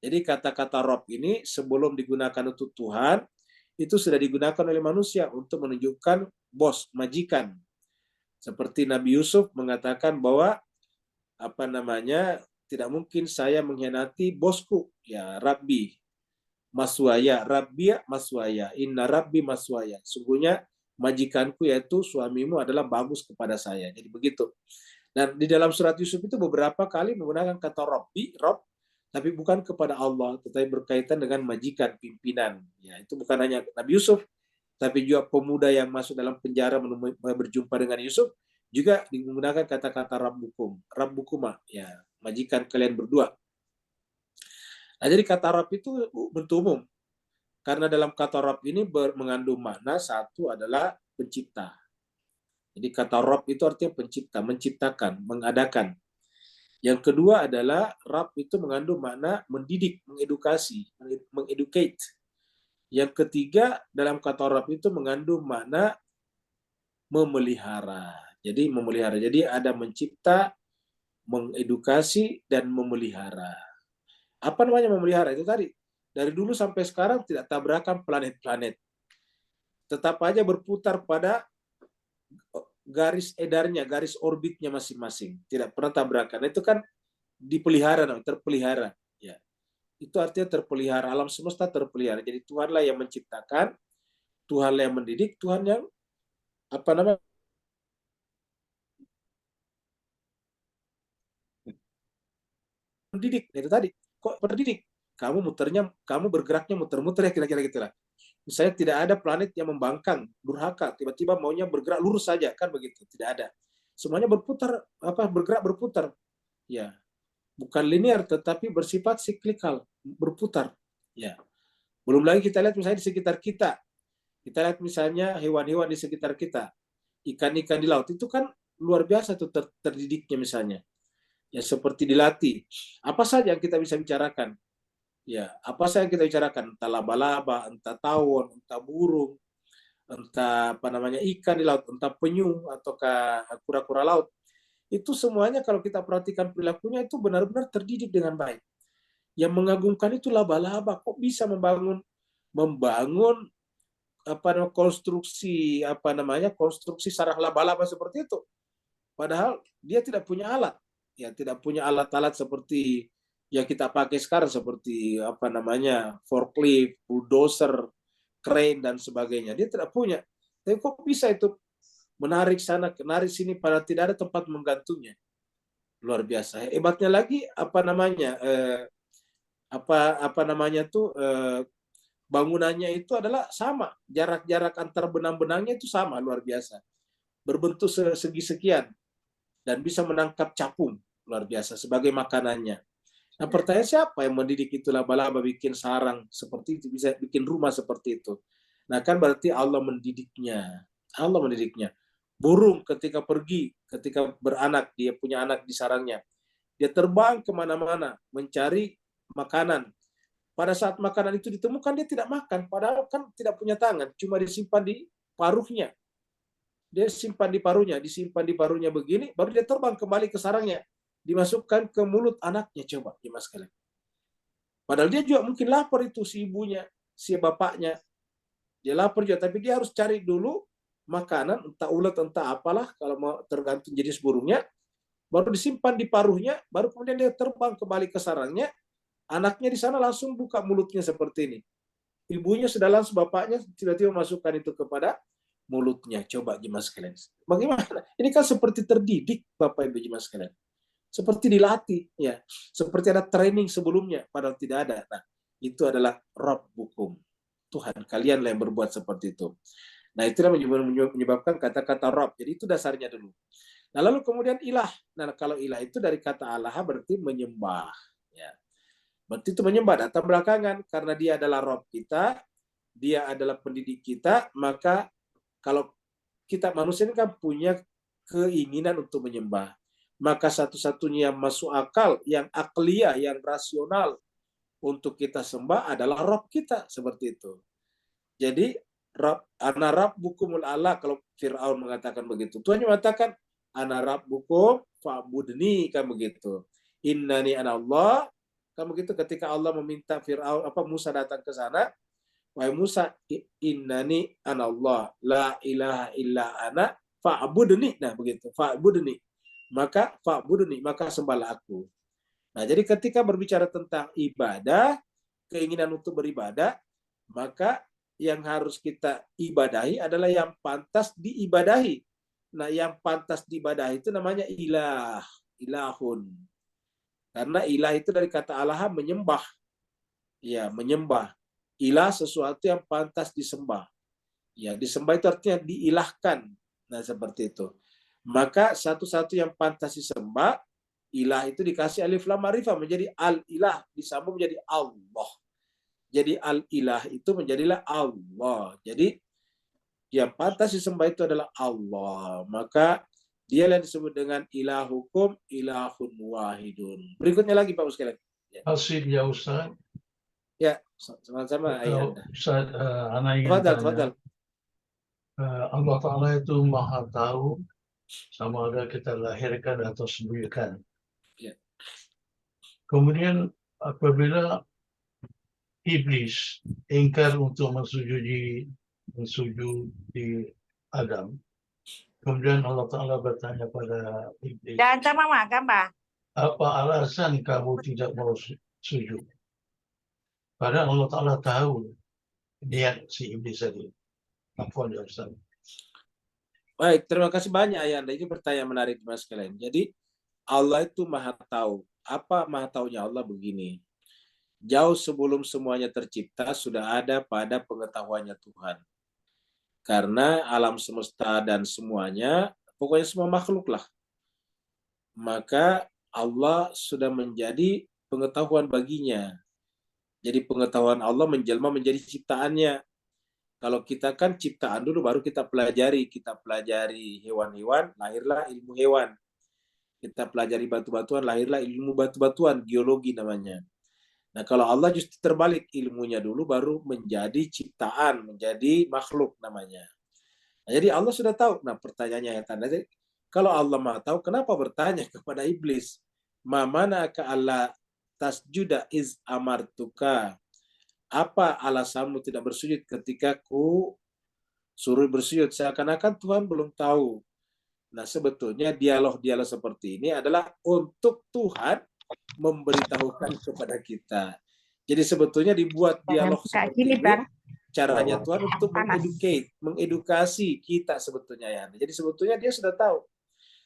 Jadi kata-kata Rabb ini sebelum digunakan untuk Tuhan, itu sudah digunakan oleh manusia untuk menunjukkan bos, majikan. Seperti Nabi Yusuf mengatakan bahwa tidak mungkin saya mengkhianati bosku, ya Rabbi maswaya, Rabbi maswaya, inna Rabbi maswaya. Sungguhnya majikanku yaitu suamimu adalah bagus kepada saya. Jadi begitu. Dan di dalam surat Yusuf itu beberapa kali menggunakan kata Rabbi, Rabb, tapi bukan kepada Allah, tetapi berkaitan dengan majikan, pimpinan. Ya, itu bukan hanya Nabi Yusuf, tapi juga pemuda yang masuk dalam penjara berjumpa dengan Yusuf juga menggunakan kata-kata Rabbukuma, ya, majikan kalian berdua. Nah, jadi kata Rabb itu bentuk umum. Karena dalam kata Rabb ini mengandung makna satu adalah pencipta. Jadi kata Rabb itu artinya pencipta, menciptakan, mengadakan. Yang kedua adalah Rabb itu mengandung makna mendidik, mengedukasi, mengeducate. Yang ketiga dalam kata Rabb itu mengandung makna memelihara. Jadi memelihara. Jadi ada mencipta, mengedukasi, dan memelihara. Apa namanya memelihara? Itu tadi. Dari dulu sampai sekarang tidak tabrakan planet-planet. Tetap aja berputar pada garis edarnya, garis orbitnya masing-masing. Tidak pernah tabrakan. Itu kan dipelihara, terpelihara. Ya. Itu artinya terpelihara. Alam semesta terpelihara. Jadi Tuhanlah yang menciptakan, Tuhanlah yang mendidik, Tuhan yang mendidik. Itu tadi. Kok mendidik? Kamu bergeraknya muter-muter ya kira-kira gitulah. Misalnya tidak ada planet yang membangkang, durhaka, tiba-tiba maunya bergerak lurus saja, kan begitu? Tidak ada. Semuanya bergerak berputar. Ya. Bukan linear tetapi bersifat siklikal, berputar. Ya. Belum lagi kita lihat misalnya di sekitar kita. Kita lihat misalnya hewan-hewan di sekitar kita. Ikan-ikan di laut itu kan luar biasa tuh terdidiknya misalnya. Ya seperti dilatih. Apa saja yang kita bisa bicarakan? Ya, apa saja yang kita bicarakan? Entah laba-laba, entah tawon, entah burung, entah ikan di laut, entah penyu ataukah kura-kura laut. Itu semuanya kalau kita perhatikan perilakunya itu benar-benar terdidik dengan baik. Yang mengagumkan itu laba-laba, kok bisa membangun konstruksi konstruksi sarang laba-laba seperti itu. Padahal dia tidak punya alat. Ya, tidak punya alat-alat seperti yang kita pakai sekarang seperti forklift, bulldozer, crane dan sebagainya. Dia tidak punya. Tapi kok bisa itu menarik sana, menarik sini pada tidak ada tempat menggantungnya. Luar biasa. Hebatnya lagi bangunannya itu adalah sama. Jarak-jarak antar benang-benangnya itu sama, luar biasa. Berbentuk segi sekian dan bisa menangkap capung, luar biasa sebagai makanannya. Nah, pertanyaan siapa yang mendidik itu laba-laba bikin sarang seperti itu, bisa bikin rumah seperti itu? Nah, kan berarti Allah mendidiknya. Allah mendidiknya. Burung ketika beranak, dia punya anak di sarangnya. Dia terbang kemana-mana mencari makanan. Pada saat makanan itu ditemukan, dia tidak makan. Padahal kan tidak punya tangan, cuma disimpan di paruhnya. Dia disimpan di paruhnya begini, baru dia terbang kembali ke sarangnya. Dimasukkan ke mulut anaknya, coba Mas kalian. Padahal dia juga mungkin lapar itu si ibunya, si bapaknya. Dia lapar juga, tapi dia harus cari dulu makanan, entah ulat, entah apalah, kalau mau tergantung jenis burungnya, baru disimpan di paruhnya, baru kemudian dia terbang kembali ke sarangnya, anaknya di sana langsung buka mulutnya seperti ini. Ibunya sudah langsung, bapaknya tiba-tiba masukkan itu kepada mulutnya. Coba Mas kalian. Bagaimana? Ini kan seperti terdidik Bapak Ibu Mas kalian. Seperti dilatih, ya, seperti ada training sebelumnya, padahal tidak ada. Nah, itu adalah Rabbukum, Tuhan kalian yang berbuat seperti itu. Nah, itulah menyebabkan kata-kata Rabb. Jadi itu dasarnya dulu. Nah, lalu kemudian ilah. Nah, kalau ilah itu dari kata Allah berarti menyembah. Ya. Berarti itu menyembah datang belakangan karena dia adalah Rob kita, dia adalah pendidik kita, maka kalau kita manusia ini kan punya keinginan untuk menyembah. Maka satu-satunya yang masuk akal, yang akliyah, yang rasional untuk kita sembah adalah Rob kita, seperti itu. Jadi ana rabbukumul a'la, kalau Fir'aun mengatakan begitu. Tuhan mengatakan ana rabbukum fa'budni, kan begitu. Innani ana Allah, kan begitu. Ketika Allah meminta Fir'aun Musa datang ke sana, wahai Musa, innani ana Allah, la ilaha illa ana fa'budni. Nah, begitu. Fa'budni. Maka fa'budni, maka sembahlah aku. Nah, jadi ketika berbicara tentang ibadah, keinginan untuk beribadah, maka yang harus kita ibadahi adalah yang pantas diibadahi. Nah, yang pantas diibadahi itu namanya ilah, ilahun. Karena ilah itu dari kata Allah menyembah. Ya, menyembah. Ilah sesuatu yang pantas disembah. Ya, disembah itu artinya diilahkan. Nah, seperti itu. Maka satu-satu yang pantas disembah, ilah itu dikasih alif lam ma'rifah menjadi al-ilah, disambung menjadi Allah. Jadi al-ilah itu menjadilah Allah. Jadi yang pantas disembah itu adalah Allah. Maka dia yang disebut dengan ilahukum ilahun wahidun. Berikutnya lagi Pak sekalian. Ya. Hasil ya Ustaz. Ya, sama-sama ayah. Ustaz, ana ingin Tafadhal. Allah Ta'ala itu maha tahu sama ada kita lahirkan atau sembuhkan. Ya. Kemudian apabila iblis ingkar untuk mensujudi Adam, kemudian Allah Ta'ala bertanya pada iblis, Dan sama mak gambar. apa alasan kamu tidak mau sujud? Padahal Allah Ta'ala tahu niat si iblis tadi. Afwan ya Ustaz. Baik, terima kasih banyak Ayanda. Ini pertanyaan menarik Mas sekalian. Jadi Allah itu maha tahu. Apa maha taunya Allah begini? Jauh sebelum semuanya tercipta sudah ada pada pengetahuannya Tuhan. Karena alam semesta dan semuanya, pokoknya semua makhluk lah. Maka Allah sudah menjadi pengetahuan baginya. Jadi pengetahuan Allah menjelma menjadi ciptaannya. Kalau kita kan ciptaan dulu baru kita pelajari. Kita pelajari hewan-hewan, lahirlah ilmu hewan. Kita pelajari batu-batuan, lahirlah ilmu batu-batuan, geologi namanya. Nah, kalau Allah justru terbalik, ilmunya dulu baru menjadi ciptaan, menjadi makhluk namanya. Nah, jadi Allah sudah tahu. Nah, pertanyaannya ya tanda, kalau Allah Maha tahu, kenapa bertanya kepada iblis? Ma mana'aka alla tasjuda iz amartuka? Apa alasanmu tidak bersujud ketika ku suruh bersujud? Seakan-akan Tuhan belum tahu. Nah, sebetulnya dialog-dialog seperti ini adalah untuk Tuhan memberitahukan kepada kita. Jadi sebetulnya dibuat dialog seperti ini caranya Tuhan untuk mengedukasi kita sebetulnya ya. Jadi sebetulnya dia sudah tahu.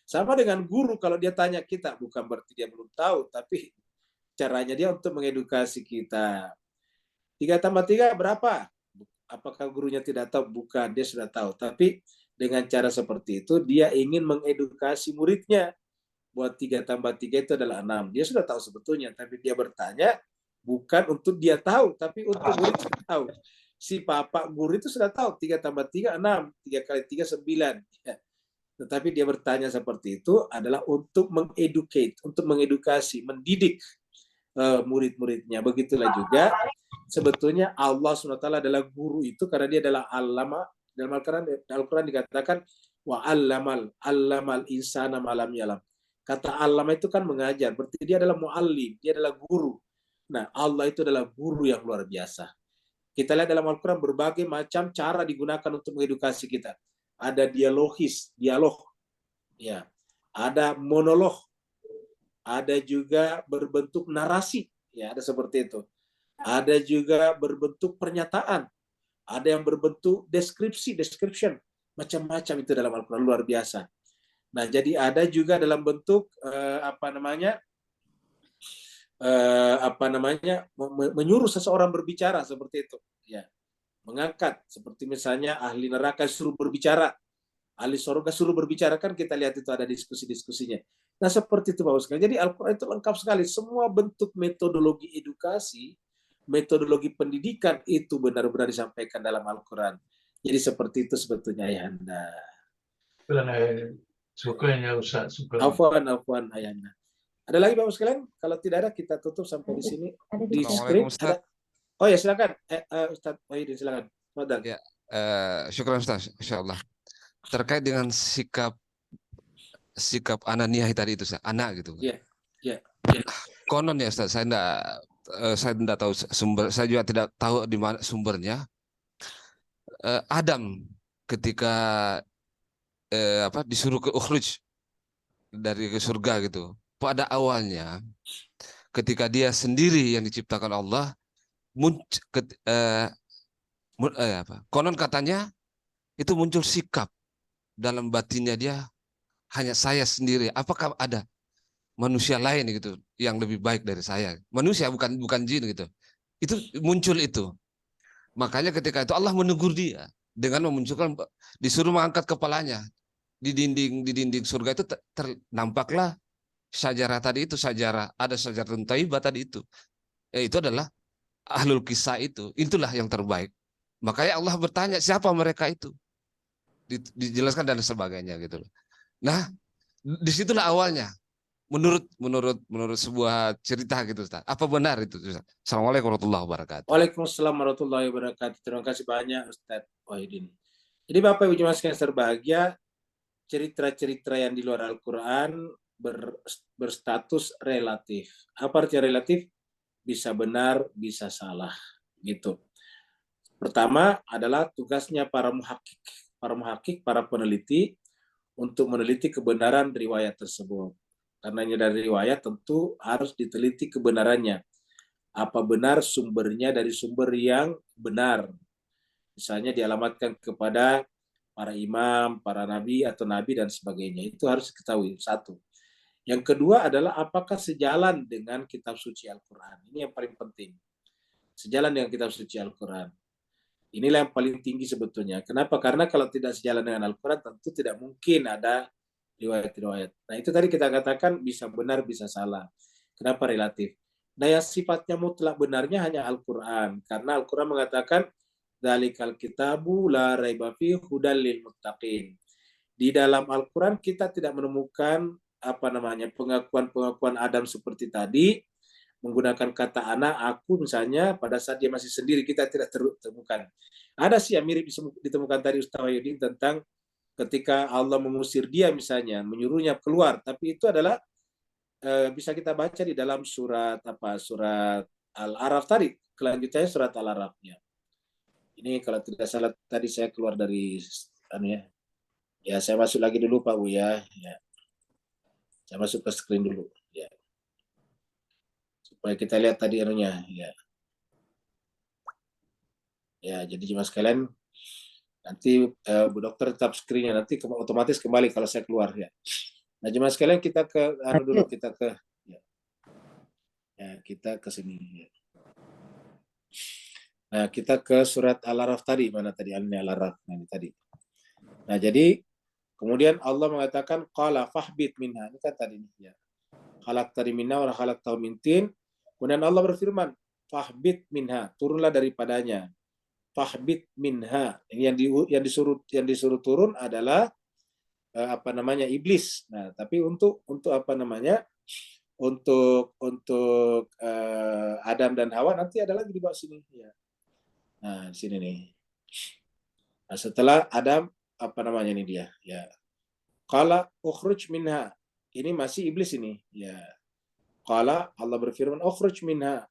Sama dengan guru kalau dia tanya kita, bukan berarti dia belum tahu, tapi caranya dia untuk mengedukasi kita. 3 tambah 3 berapa? Apakah gurunya tidak tahu? Bukan, dia sudah tahu. Tapi dengan cara seperti itu dia ingin mengedukasi muridnya. Buat 3 tambah 3 itu adalah 6. Dia sudah tahu sebetulnya, tapi dia bertanya bukan untuk dia tahu, tapi untuk murid tahu. Si Bapak guru itu sudah tahu 3 tambah 3 6, 3 kali 3 9. Ya. Tetapi dia bertanya seperti itu adalah untuk mengeducate, untuk mengedukasi, mendidik murid-muridnya. Begitulah juga sebetulnya Allah SWT adalah guru itu karena dia adalah allama. Dalam Al-Quran dikatakan wa allamal insana malam yalam. Kata allama itu kan mengajar, berarti dia adalah muallim, dia adalah guru. Nah, Allah itu adalah guru yang luar biasa. Kita lihat dalam Al-Quran berbagai macam cara digunakan untuk mengedukasi kita. Ada dialog, ya. Ada monolog, ada juga berbentuk narasi, ya, ada seperti itu. Ada juga berbentuk pernyataan, ada yang berbentuk description, macam-macam itu dalam Al-Quran luar biasa. Nah, jadi ada juga dalam bentuk menyuruh seseorang berbicara seperti itu, ya. Mengangkat seperti misalnya ahli neraka suruh berbicara. ahli surga suruh berbicara, kan kita lihat itu ada diskusi-diskusinya. Nah seperti itu Bapak sekalian. Jadi Al-Quran itu lengkap sekali. Semua bentuk metodologi edukasi, metodologi pendidikan itu benar-benar disampaikan dalam Al-Quran. Jadi seperti itu sebetulnya Ayahanda. Syukurnya Ustaz, syukur. Afwan Ayahanda. Ada lagi Bapak sekalian? Kalau tidak ada kita tutup sampai di sini. Di screen Assalamualaikum Ustaz. ada. Oh ya silakan. Ustaz Wahidin silakan. Fadal. Ya, syukran Ustaz, insyaallah. Terkait dengan sikap Ananiah tadi itu, Ustaz, anak gitu. Iya. Konon ya Ustaz, saya tidak tahu sumber, saya juga tidak tahu di mana sumbernya. Adam ketika disuruh ke ukhruj dari ke surga gitu. Pada awalnya ketika dia sendiri yang diciptakan Allah, konon katanya itu muncul sikap dalam batinnya dia, hanya saya sendiri. Apakah ada manusia lain gitu yang lebih baik dari saya? Manusia bukan jin gitu. Itu muncul itu. Makanya ketika itu Allah menegur dia dengan memunculkan, disuruh mengangkat kepalanya di dinding surga itu nampaklah sajarah tadi itu, ada sajarah thayyibah tadi itu. Itu adalah ahlul kisah itu. Itulah yang terbaik. Makanya Allah bertanya siapa mereka itu. Dijelaskan dan sebagainya gitu loh. Nah, disitulah awalnya. Menurut sebuah cerita gitu Ustaz. Apa benar itu Ustaz? Assalamualaikum warahmatullahi wabarakatuh. Waalaikumsalam warahmatullahi wabarakatuh. Terima kasih banyak Ustaz Wahidin. Jadi Bapak Ibu jemaah sekalian berbahagia, cerita-cerita yang di luar Al-Quran berstatus relatif. Apa artinya relatif? Bisa benar, bisa salah. Gitu. Pertama adalah tugasnya para muhakik, para peneliti untuk meneliti kebenaran riwayat tersebut. Karenanya dari riwayat tentu harus diteliti kebenarannya. Apa benar sumbernya dari sumber yang benar. Misalnya dialamatkan kepada para imam, para nabi atau nabi dan sebagainya. Itu harus diketahui. Satu. Yang kedua adalah apakah sejalan dengan kitab suci Al-Quran. Ini yang paling penting. Sejalan dengan kitab suci Al-Quran. Inilah yang paling tinggi sebetulnya. Kenapa? Karena kalau tidak sejalan dengan Al-Quran tentu tidak mungkin ada riwayat-riwayat. Nah itu tadi kita katakan bisa benar, bisa salah. Kenapa relatif? Nah yang sifatnya mutlak benarnya hanya Al-Quran. Karena Al-Quran mengatakan Dzalikal kitabu la raiba fihi hudal lil muttaqin. Di dalam Al-Quran kita tidak menemukan pengakuan-pengakuan Adam seperti tadi, menggunakan kata anak, aku misalnya, pada saat dia masih sendiri kita tidak temukan. Ada sih yang mirip ditemukan tadi Ustaz Wahyudin tentang ketika Allah mengusir dia misalnya, menyuruhnya keluar, tapi itu adalah bisa kita baca di dalam surat Al-Araf tadi, kelanjutannya surat Al-Arafnya. Ini kalau tidak salah tadi saya keluar dari ya saya masuk lagi dulu Pak Bu ya. Saya masuk ke screen dulu ya. Supaya kita lihat tadi ya. Ya, jadi jemaah sekalian nanti Bu Dokter tetap screen-nya, nanti otomatis kembali kalau saya keluar ya. Nah, jemaah sekalian kita ke kita ke sini ya. Nah, kita ke surat Al-Araf tadi, mana tadi Al-Araf ini tadi. Nah, jadi kemudian Allah mengatakan qala fahbit minha, ini kan tadi ya. Khalaqtani minha wa khalaqtahu min tin. Kemudian Allah berfirman, fahbit minha, turunlah daripadanya. Fahbit minha. Ini yang disuruh turun adalah iblis. Nah, tapi untuk untuk Adam dan Hawa nanti ada lagi di bawah sini ya. Nah, di sini nih. Nah, setelah Adam ini dia ya. Qala ukhruj minha. Ini masih iblis ini ya. Qala Allah berfirman ukhruj minha.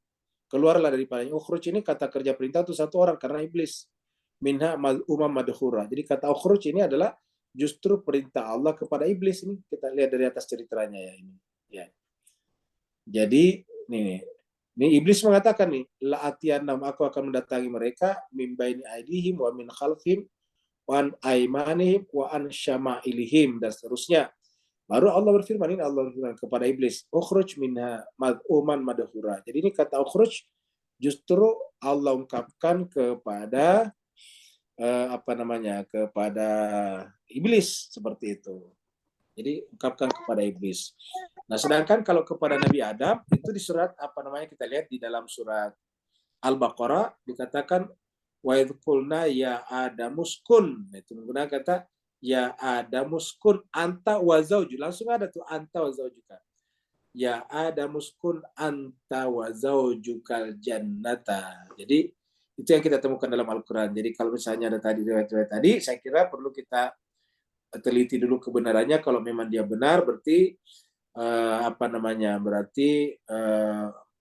Keluarlah daripadanya. Ukhruj ini kata kerja perintah itu satu orang karena iblis. Minha umam madhura. Jadi kata ukhruj ini adalah justru perintah Allah kepada iblis ini. Kita lihat dari atas ceritanya ya ini. Ya. Jadi ini iblis mengatakan nih, la'atiyannahum, aku akan mendatangi mereka min baini aidihim wa min khalfihim wa an aimanihim wa an syama'ilihim dan seterusnya. Baru Allah berfirman, ini Allah berfirman kepada iblis, ukhruj minha mad'uman madhura. Jadi ini kata ukhruj justru Allah ungkapkan kepada kepada iblis seperti itu. Jadi ungkapkan kepada iblis. Nah, sedangkan kalau kepada Nabi Adam itu di surat kita lihat di dalam surat Al-Baqarah dikatakan wa idh qulna ya adamuskun. Itu menggunakan kata ya adamuskun anta wa zauju. Langsung ada tuh anta wa zaujuka. Ya adamuskun anta wa zaujukal jannata. Jadi itu yang kita temukan dalam Al-Qur'an. Jadi kalau misalnya ada tadi riwayat-riwayat tadi, saya kira perlu kita teliti dulu kebenarannya. Kalau memang dia benar berarti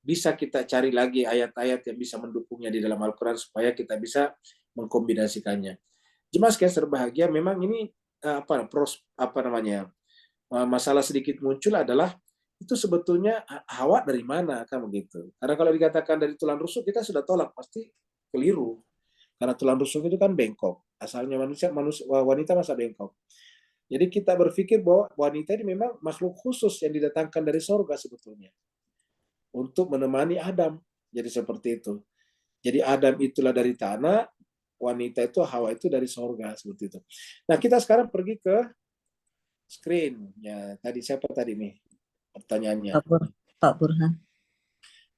bisa kita cari lagi ayat-ayat yang bisa mendukungnya di dalam Al-Quran supaya kita bisa mengkombinasikannya. Jemaah sekalian berbahagia, memang ini masalah sedikit muncul adalah itu sebetulnya Hawa dari mana kan begitu. Karena kalau dikatakan dari tulang rusuk kita sudah tolak, pasti keliru. Karena tulang rusuk itu kan bengkok. Asalnya wanita masa bengkok. Jadi kita berpikir bahwa wanita ini memang makhluk khusus yang didatangkan dari surga sebetulnya untuk menemani Adam. Jadi seperti itu. Jadi Adam itulah dari tanah, wanita itu Hawa itu dari surga seperti itu. Nah, kita sekarang pergi ke screen. Ya, tadi siapa tadi nih pertanyaannya? Pak Burhan.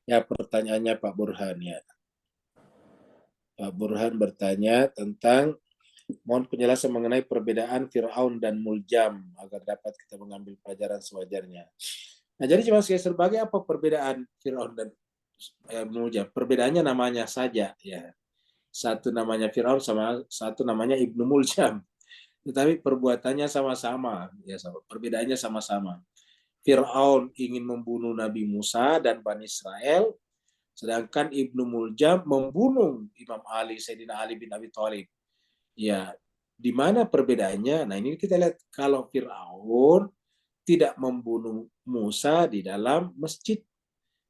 Ya, pertanyaannya Pak Burhan ya. Pak Burhan bertanya tentang mohon penjelasan mengenai perbedaan Fir'aun dan Muljam agar dapat kita mengambil pelajaran sewajarnya. Nah, jadi cuma sebagai apa perbedaan Fir'aun dan Muljam? Perbedaannya namanya saja ya. Satu namanya Fir'aun sama satu namanya Ibnu Muljam. Tetapi perbuatannya sama-sama ya, perbedaannya sama-sama. Fir'aun ingin membunuh Nabi Musa dan Bani Israel, sedangkan Ibnu Muljam membunuh Imam Ali, Sayyidina Ali bin Abi Thalib. Ya, di mana perbedaannya? Nah, ini kita lihat kalau Fir'aun tidak membunuh Musa di dalam masjid,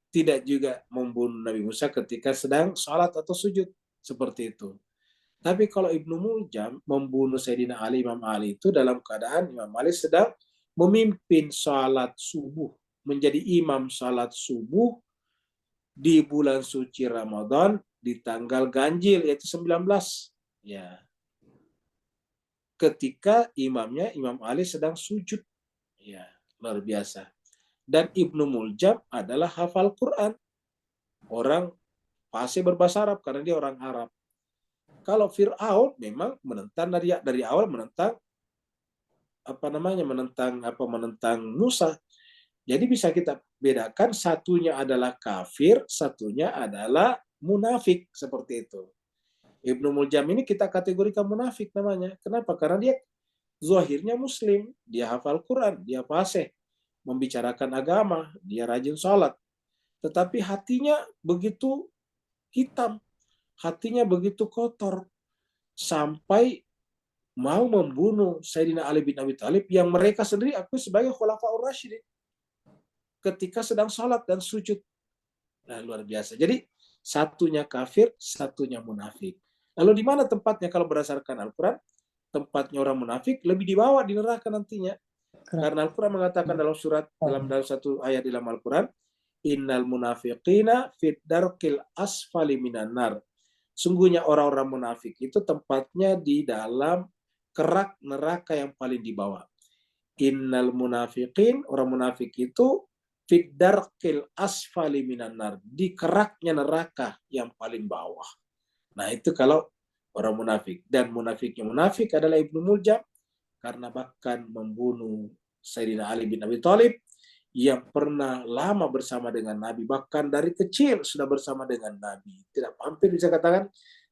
tidak juga membunuh Nabi Musa ketika sedang sholat atau sujud, seperti itu. Tapi kalau Ibnu Muljam membunuh Sayyidina Ali, Imam Ali itu dalam keadaan Imam Ali sedang memimpin sholat subuh, menjadi imam sholat subuh di bulan suci Ramadan di tanggal ganjil yaitu 19. Ya. Ketika imamnya Imam Ali sedang sujud. Ya, luar biasa. Dan Ibnu Muljam adalah hafal Quran. Orang pasti berbahasa Arab karena dia orang Arab. Kalau Fir'aun memang menentang dari awal menentang menentang Musa. Jadi bisa kita bedakan satunya adalah kafir, satunya adalah munafik seperti itu. Ibnu Muljam ini kita kategorikan munafik namanya. Kenapa? Karena dia zahirnya muslim, dia hafal Quran, dia fasih, membicarakan agama, dia rajin sholat. Tetapi hatinya begitu hitam, hatinya begitu kotor, sampai mau membunuh Sayyidina Ali bin Abi Thalib yang mereka sendiri akui sebagai Khulafaur Rasyidin ketika sedang sholat dan sujud. Nah, luar biasa. Jadi satunya kafir, satunya munafik. Lalu di mana tempatnya kalau berdasarkan Al-Quran? Tempatnya orang munafik lebih di bawah di neraka nantinya. Karena Al-Quran mengatakan dalam satu ayat di dalam Al-Quran, innal munafiqina fid darqil asfali minan nar. Sungguhnya orang-orang munafik itu tempatnya di dalam kerak neraka yang paling di bawah. Innal munafiqin, orang munafik itu fid darqil asfali minan nar, di keraknya neraka yang paling bawah. Nah, itu kalau orang munafik. Dan munafiknya munafik adalah Ibnu Muljam karena bahkan membunuh Sayyidina Ali bin Abi Thalib yang pernah lama bersama dengan Nabi, bahkan dari kecil sudah bersama dengan Nabi. Hampir bisa katakan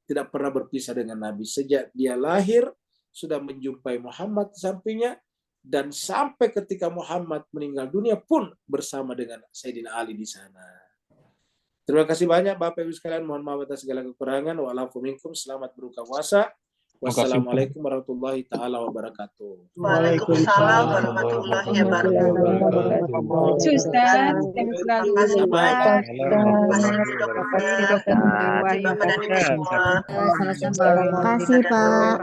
tidak pernah berpisah dengan Nabi. Sejak dia lahir sudah menjumpai Muhammad di sampingnya, dan sampai ketika Muhammad meninggal dunia pun bersama dengan Sayyidina Ali di sana. Terima kasih banyak Bapak Ibu sekalian. Mohon maaf atas segala kekurangan. Wa'alaikum minkum. Selamat berbuka puasa. Wassalamualaikum warahmatullahi taala wabarakatuh. Waalaikumsalam warahmatullahi wabarakatuh. Ustaz, yang selalu Terima kasih dokter. Terima kasih Pak.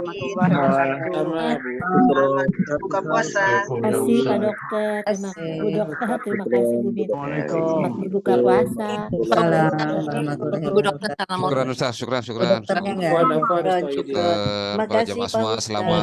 Buka puasa. Terima kasih Pak Dokter. Terima kasih Bu Dokter. Terima kasih Bu Mita. Selamat berbuka puasa. Bu Dokter, Syukran Ustaz, syukran. Dokternya enggak? Syukran. dokter, para Makasih jemaah Pak semua Ustadz. selamat